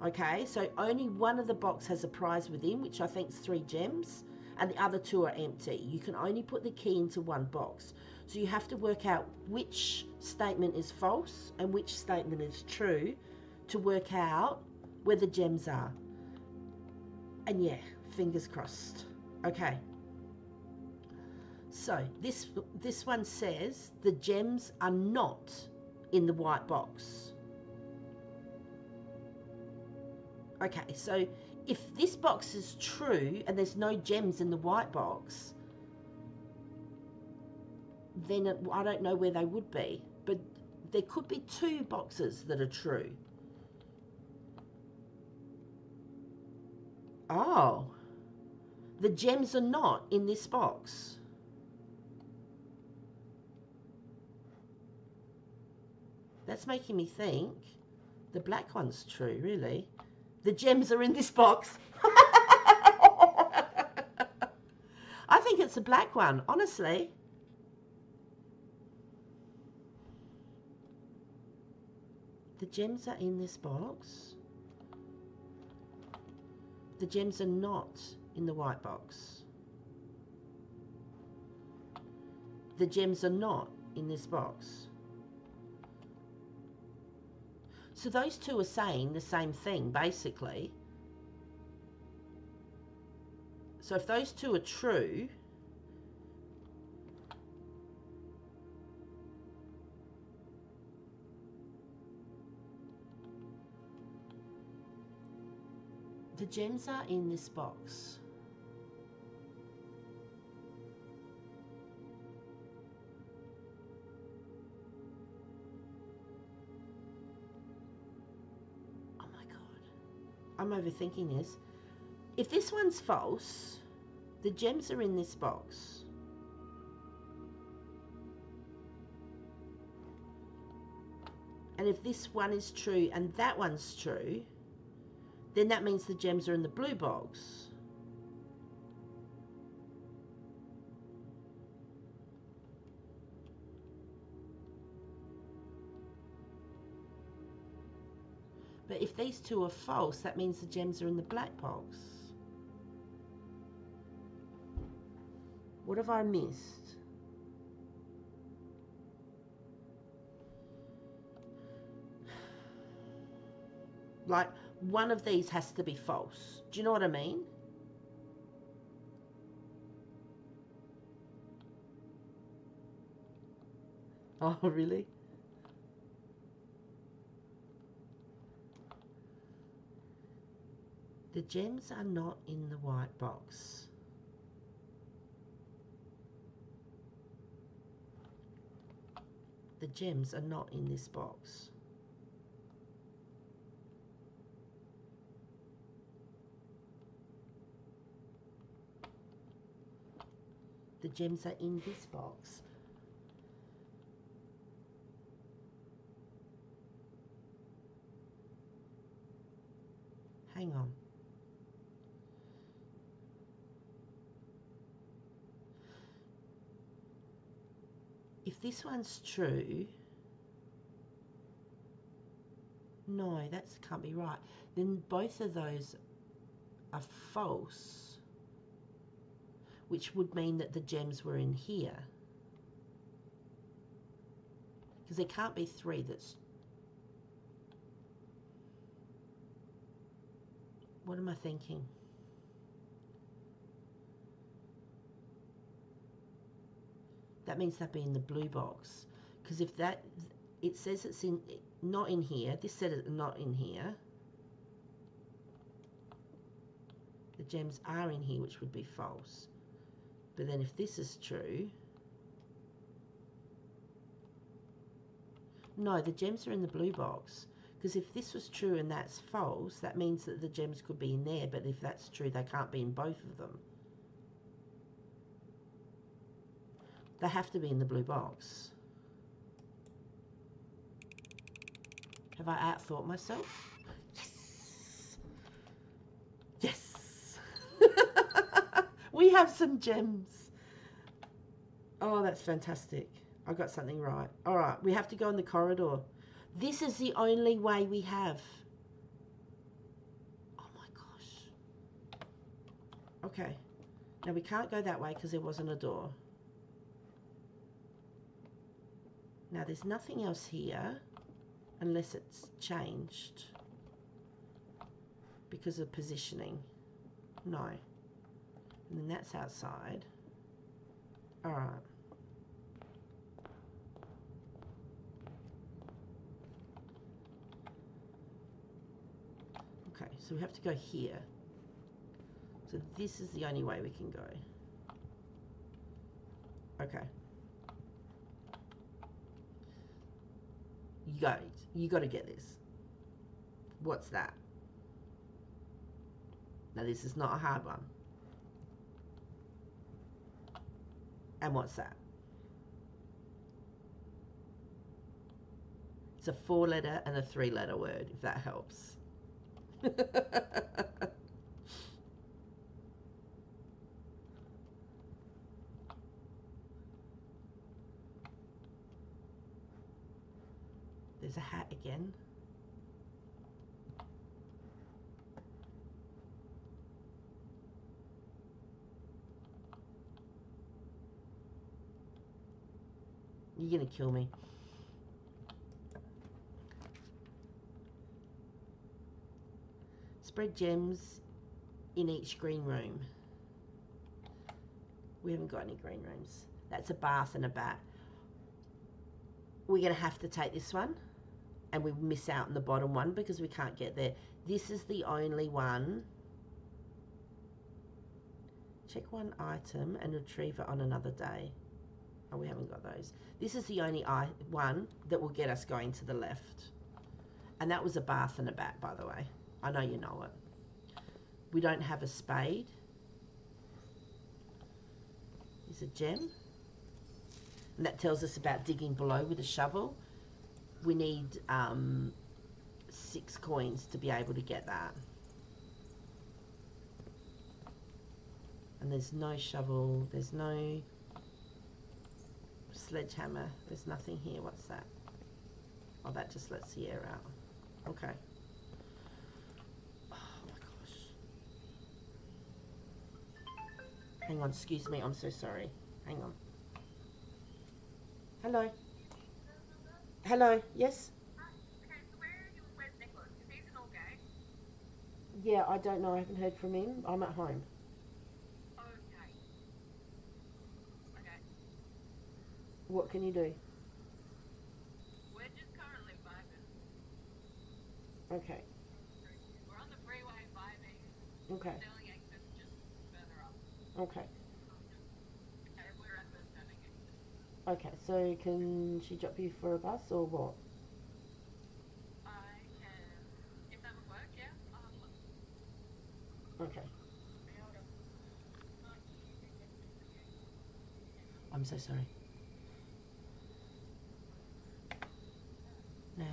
Okay, so only one of the box has a prize within, which I think is 3 gems, and the other 2 are empty. You can only put the key into one box. So you have to work out which statement is false and which statement is true to work out where the gems are. And yeah, fingers crossed. Okay. So this one says the gems are not in the white box. Okay, so if this box is true and there's no gems in the white box, then I don't know where they would be. But there could be 2 boxes that are true. Oh, the gems are not in this box. That's making me think the black one's true, really. The gems are in this box. I think it's a black one, honestly. The gems are in this box. The gems are not in the white box. The gems are not in this box. So those 2 are saying the same thing, basically. So if those 2 are true, the gems are in this box. I'm overthinking this. If this one's false, the gems are in this box. And if this one is true and that one's true, then that means the gems are in the blue box. But if these 2 are false, that means the gems are in the black box. What have I missed? Like, one of these has to be false. Do you know what I mean? Oh, really? The gems are not in the white box. The gems are not in this box. The gems are in this box. Hang on. If this one's true, no, that can't be right. Then both of those are false, which would mean that the gems were in here. Because there can't be 3 that's... What am I thinking? That means they'd be in the blue box. Because if that... it says it's not in here. This said it's not in here. The gems are in here, which would be false. But then if this is true, no, the gems are in the blue box. Because if this was true and that's false, that means that the gems could be in there. But if that's true, they can't be in both of them. They have to be in the blue box. Have I outthought myself? Yes! Yes! We have some gems. Oh, that's fantastic. I got something right. All right, we have to go in the corridor. This is the only way we have. Oh my gosh. Okay. Now we can't go that way because there wasn't a door. Now there's nothing else here unless it's changed because of positioning. No. And then that's outside. All right. Okay, so we have to go here. So this is the only way we can go. Okay. You got to get this. What's that? Now this is not a hard one. And what's that? It's a 4-letter and a 3-letter word, if that helps. There's a hat again. You're gonna kill me. Spread gems in each green room. We haven't got any green rooms. That's a bath and a bat. We're gonna have to take this one, and we miss out on the bottom one because we can't get there. This is the only one. Check one item and retrieve it on another day. Oh, we haven't got those. This is the only one that will get us going to the left. And that was a bath and a bat, by the way. I know you know it. We don't have a spade. It's a gem. And that tells us about digging below with a shovel. We need 6 coins to be able to get that. And there's no shovel, there's no sledgehammer, there's nothing here. What's that? Oh, that just lets the air out. Okay. Oh my gosh. Hang on, excuse me, I'm so sorry. Hang on. Hello? Hello, yes? Okay, so where are you with Wes Nicholas? Because he's an all gay. Yeah, I don't know, I haven't heard from him. I'm at home. Okay. Okay. What can you do? We're just currently vibing. Okay, We're on the freeway vibing. okay, Sterling Exit just further up. okay. Okay, we're at the Sterling Exit. Okay, so can she drop you for a bus or what? I can, if that would work, yeah, I'll have a look. Okay. I'm so sorry. Now,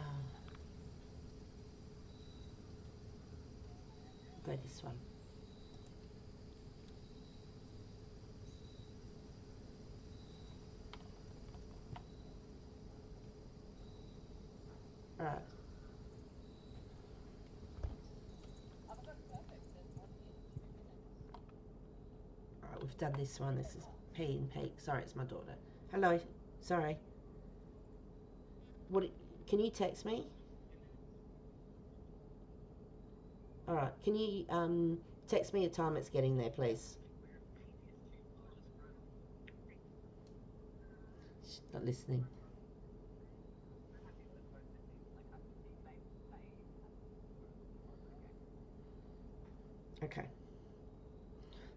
go this one. Alright. Alright, we've done this one. This is P and Peak. Sorry, it's my daughter. Hello. Sorry. What? Can you text me? Alright. Can you text me a time it's getting there, please? She's not listening. Okay.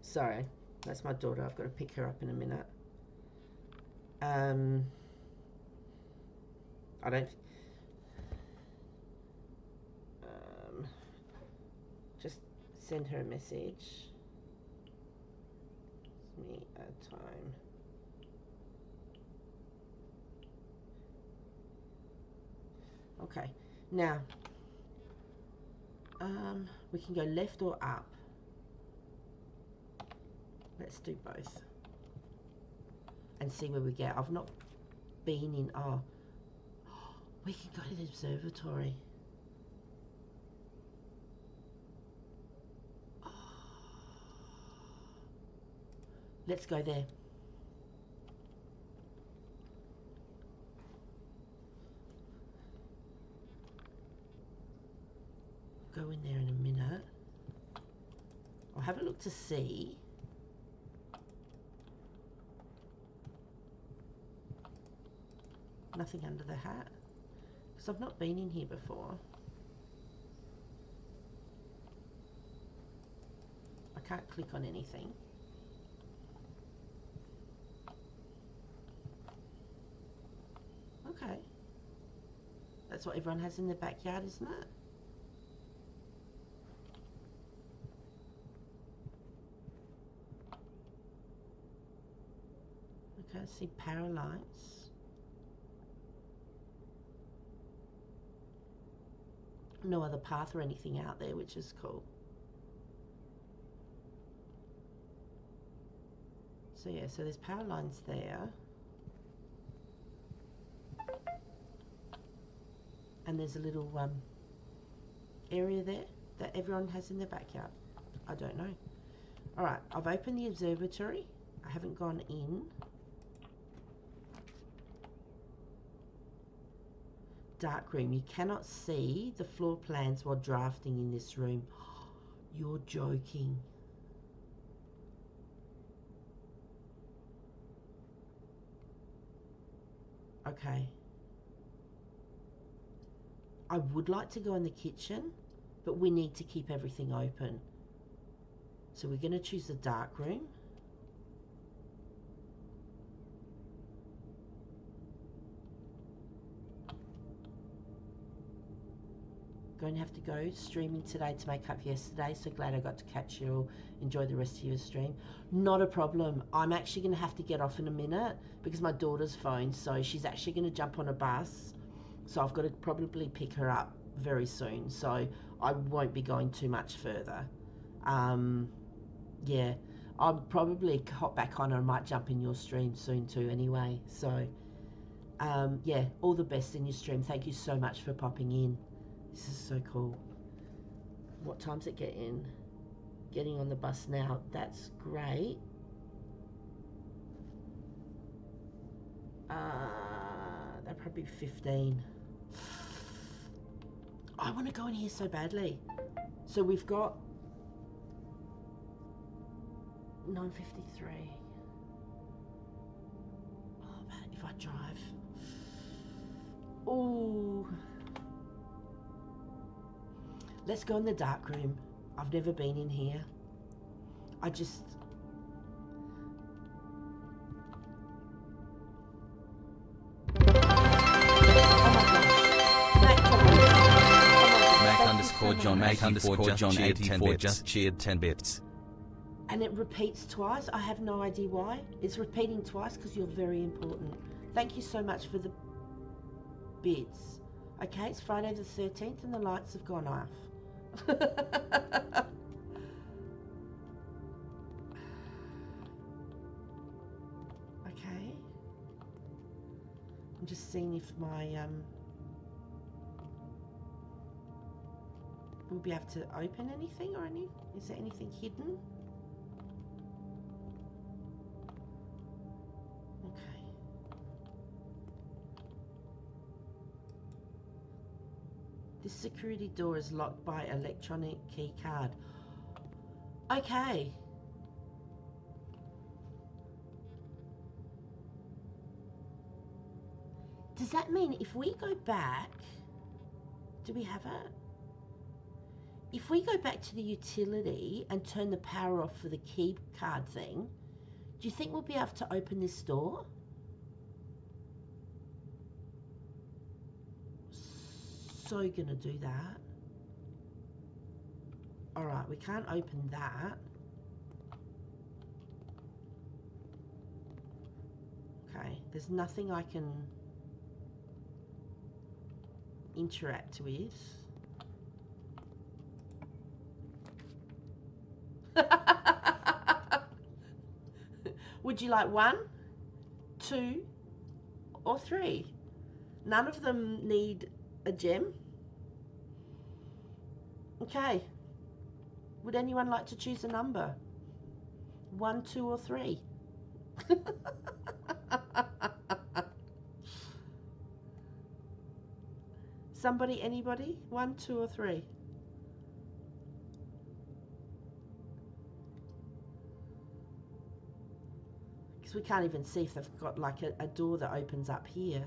Sorry, that's my daughter. I've got to pick her up in a minute. I don't. Just send her a message. Give me a time. Okay. Now, we can go left or up. Let's do both and see where we get. I've not been in. Oh, we can go to the observatory. Let's go there. Go in there in a minute. I'll have a look to see. Nothing under the hat. Because I've not been in here before. I can't click on anything. Okay. That's what everyone has in their backyard, isn't it? Okay, I see power lights. No other path or anything out there, which is cool. So yeah, so there's power lines there. And there's a little area there that everyone has in their backyard. I don't know. Alright, I've opened the observatory. I haven't gone in. Dark room. You cannot see the floor plans while drafting in this room. You're joking. Okay. I would like to go in the kitchen, but we need to keep everything open. So we're going to choose the dark room. Going to have to go streaming today to make up yesterday, so glad I got to catch you all. Enjoy the rest of your stream. Not a problem. I'm actually going to have to get off in a minute because my daughter's phone, so she's actually going to jump on a bus, so I've got to probably pick her up very soon, so I won't be going too much further. Yeah, I'll probably hop back on, or I might jump in your stream soon too anyway. So yeah, all the best in your stream. Thank you so much for popping in. This is so cool. What time's it getting? Getting on the bus now. That's great. That'll probably be 15. I want to go in here so badly. So we've got 9:53. Oh, man, if I drive. Ooh. Let's go in the dark room. I've never been in here. I just... Mac_John84 just cheered 10 bits. And it repeats twice. I have no idea why. It's repeating twice because you're very important. Thank you so much for the bits. Okay, it's Friday the 13th and the lights have gone off. Okay. I'm just seeing if my we'll be able to open anything or any. Is there anything hidden? Okay. This security door is locked by electronic key card. Okay. Does that mean if we go back, do we have it? If we go back to the utility and turn the power off for the key card thing, do you think we'll be able to open this door? So gonna do that. All right, we can't open that. Okay, there's nothing I can interact with. Would you like 1, 2, or 3? None of them need a gem. Okay. Would anyone like to choose a number? 1, 2, or 3? Somebody, anybody? 1, 2, or 3? Because we can't even see if they've got like a door that opens up here.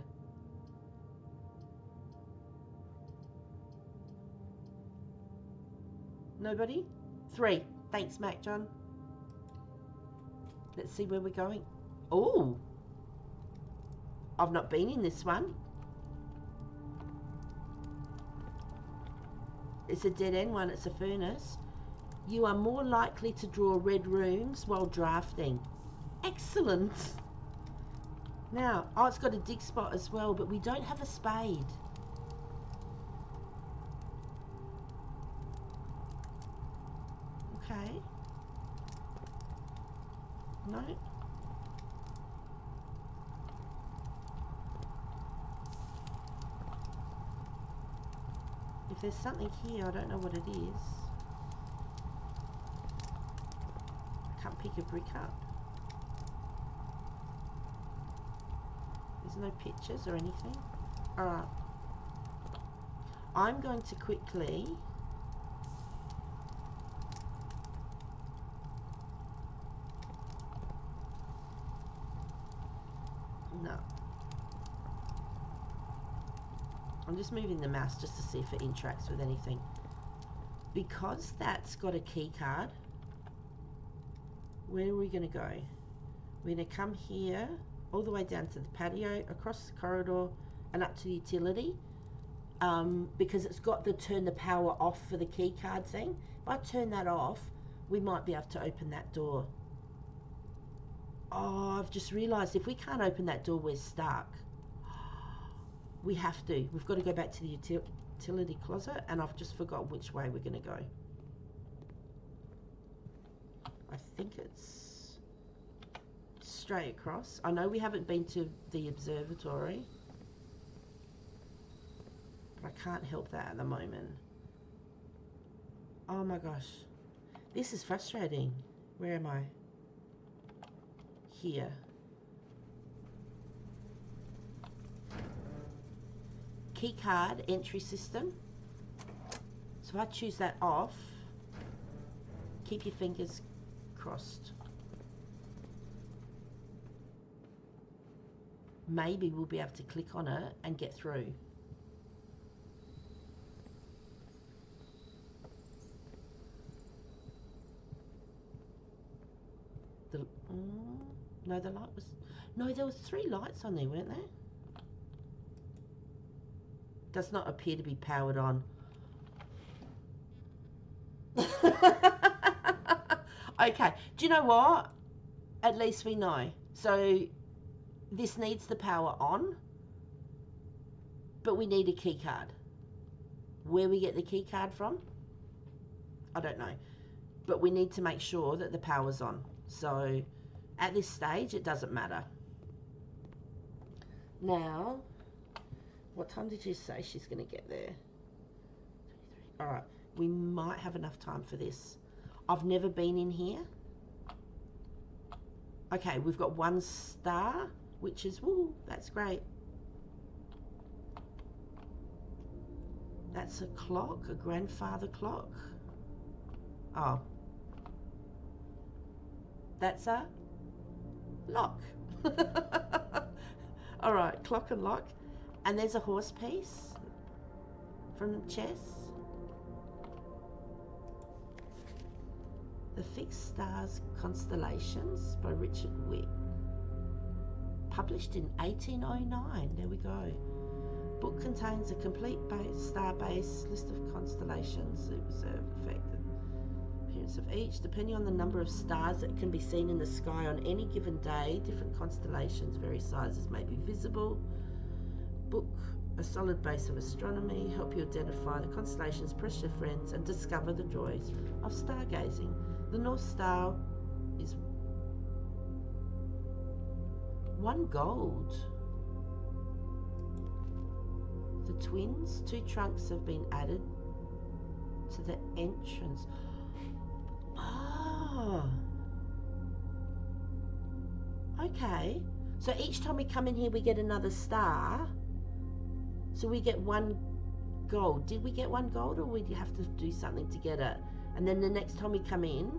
Nobody? 3. Thanks, Mac John. Let's see where we're going. Oh! I've not been in this one. It's a dead end one, it's a furnace. You are more likely to draw red rooms while drafting. Excellent! Now, oh, it's got a dig spot as well, but we don't have a spade. Okay. No. If there's something here, I don't know what it is. I can't pick a brick up. There's no pictures or anything. Alright. I'm going to quickly no. I'm just moving the mouse just to see if it interacts with anything. Because that's got a key card, where are we going to go? We're going to come here, all the way down to the patio, across the corridor, and up to the utility. Because it's got the turn the power off for the key card thing. If I turn that off, we might be able to open that door. Oh, I've just realised if we can't open that door, we're stuck. We have to. We've got to go back to the utility closet, and I've just forgotten which way we're going to go. I think it's straight across. I know we haven't been to the observatory, but I can't help that at the moment. Oh my gosh. This is frustrating. Where am I? Here. Key card entry system. So if I choose that off, keep your fingers crossed. Maybe we'll be able to click on it and get through. No, the light was... No, there was 3 lights on there, weren't there? Does not appear to be powered on. Okay, do you know what? At least we know. So this needs the power on, but we need a key card. Where we get the key card from, I don't know. But we need to make sure that the power's on. So at this stage, it doesn't matter. Now, what time did you say she's going to get there? All right, we might have enough time for this. I've never been in here. Okay, we've got 1 star, which is, woo, that's great. That's a clock, a grandfather clock. Oh. That's a lock. All right, clock and lock. And there's a horse piece from chess. The Fixed Stars Constellations by Richard Witt. Published in 1809. There we go. Book contains a complete star-based list of constellations that observe affected appearance of each. Depending on the number of stars that can be seen in the sky on any given day, different constellations, various sizes may be visible. Book a solid base of astronomy, help you identify the constellations, press your friends, and discover the joys of stargazing. The North Star is 1 gold. The twins, 2 trunks have been added to the entrance. Oh. Okay. So each time we come in here, we get another star. So we get 1 gold. Did we get 1 gold, or would you have to do something to get it? And then the next time we come in,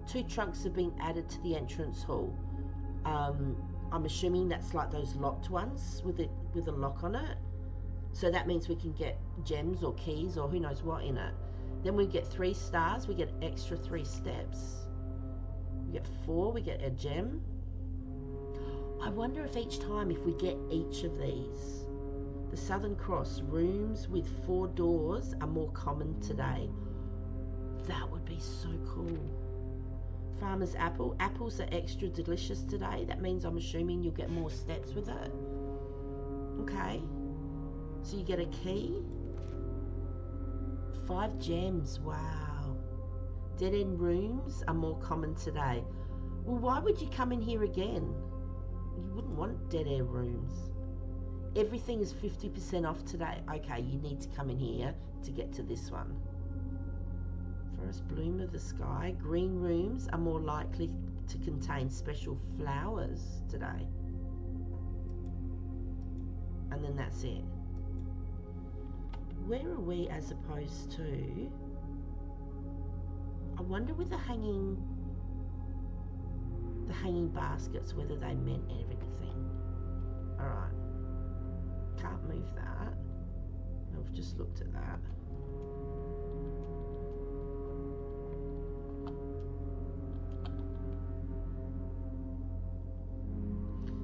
2 trunks have been added to the entrance hall. I'm assuming that's like those locked ones with a lock on it. So that means we can get gems or keys or who knows what in it. Then we get 3 stars, we get extra 3 steps. We get 4, we get a gem. I wonder if each time, if we get each of these. The Southern Cross, rooms with 4 doors are more common today. That would be so cool. Farmer's Apple. Apples are extra delicious today. That means I'm assuming you'll get more steps with it. Okay. So you get a key. 5 gems. Wow. Dead end rooms are more common today. Well, why would you come in here again? You wouldn't want dead end rooms. Everything is 50% off today. Okay, you need to come in here to get to this one. Forest bloom of the sky. Green rooms are more likely to contain special flowers today. And then that's it. Where are we as opposed to... I wonder with the hanging baskets, whether they meant everything. Alright. Can't move that. I've just looked at that.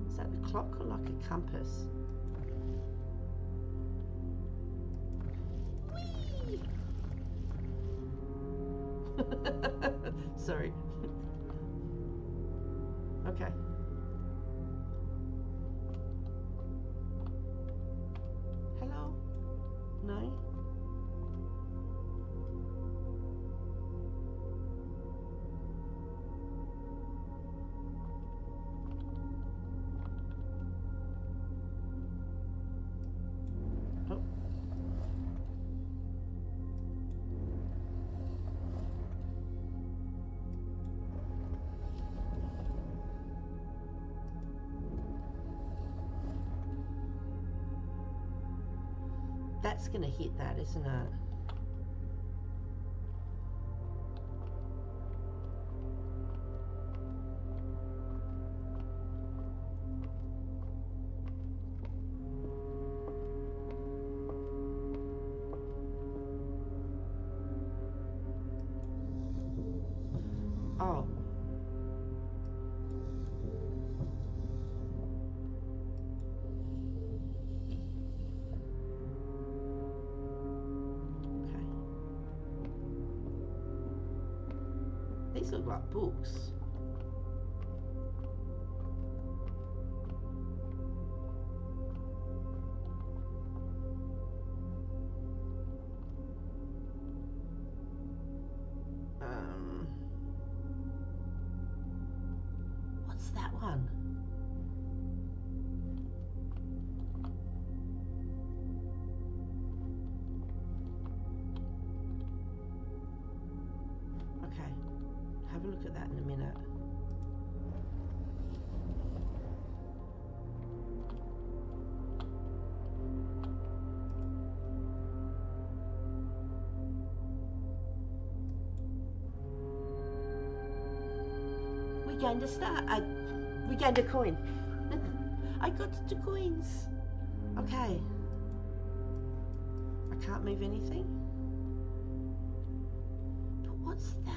Is that the clock or like a compass? Whee! Sorry. Okay. Hello? No? Oh. That's going to hit that, isn't it? Oh. These look like books. What's that one? Okay. Have a look at that in a minute. We gained a star. We gained a coin. I got 2 coins. Okay. I can't move anything. But what's that?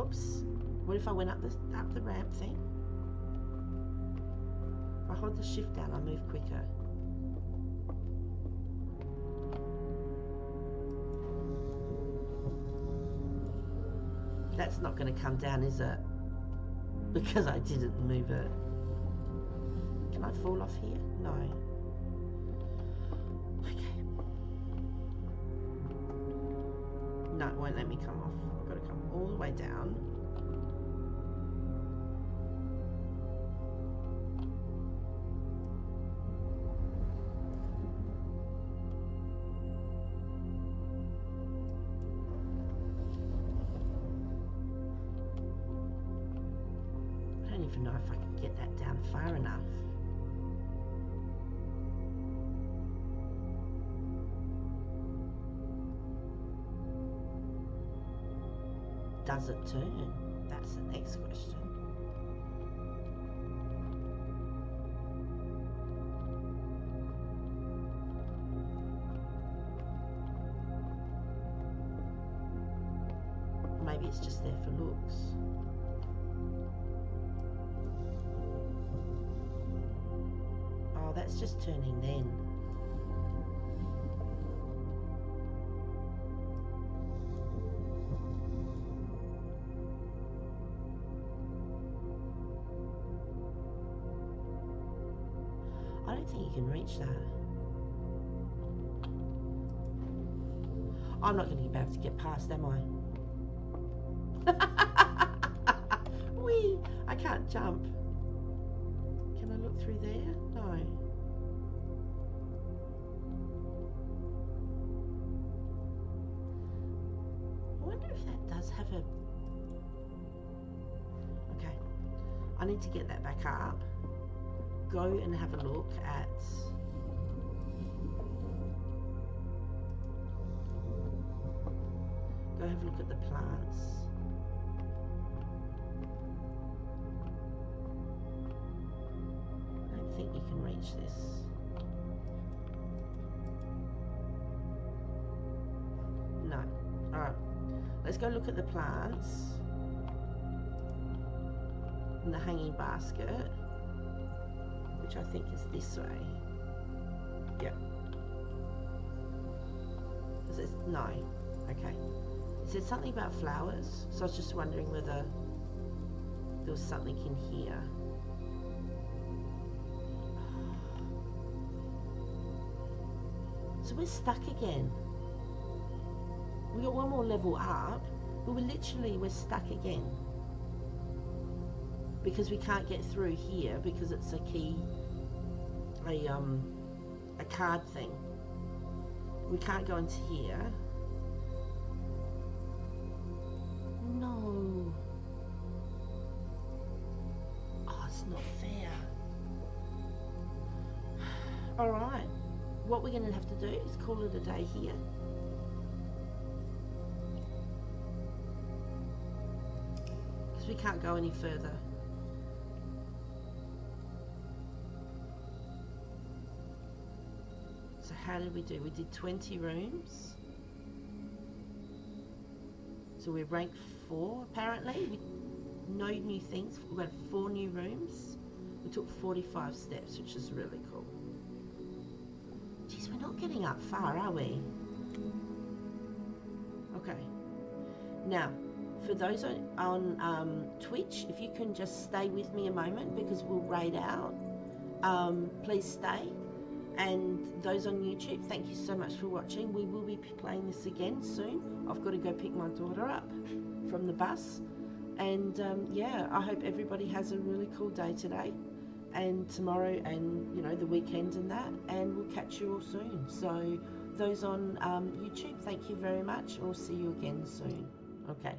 Whoops. What if I went up the ramp thing? If I hold the shift down, I move quicker. That's not going to come down, is it? Because I didn't move it. Can I fall off here? No. Okay. No, it won't let me come off. I've got to come all the way down. I don't even know if I can get that down far enough. Does it turn? That's the next question. Maybe it's just there for looks. Oh, that's just turning then. I don't think you can reach that. I'm not going to be able to get past, am I? Whee! I can't jump. Can I look through there? No. I wonder if that does have a... Okay. I need to get that back up. Go and have a look at... Go have a look at the plants. I don't think you can reach this. No. Alright. Let's go look at the plants. And the hanging basket. Which I think is this way. Yep. Is it? No. Okay. It said something about flowers, so I was just wondering whether there was something in here. So we're stuck again. We got one more level up, but we're stuck again. Because we can't get through here because it's a key, a card thing. We can't go into here. No. Oh, it's not fair. All right. What we're going to have to do is call it a day here. Because we can't go any further. So how did we do? We did 20 rooms. So we're ranked 4 apparently. No new things. We've got 4 new rooms. We took 45 steps, which is really cool. Geez, we're not getting up far, are we? Okay. Now, for those on Twitch, if you can just stay with me a moment because we'll raid out. Please stay. And those on YouTube, thank you so much for watching. We will be playing this again soon. I've got to go pick my daughter up from the bus. And yeah, I hope everybody has a really cool day today and tomorrow and, you know, the weekend and that. And we'll catch you all soon. So those on YouTube, thank you very much. We'll see you again soon. Okay.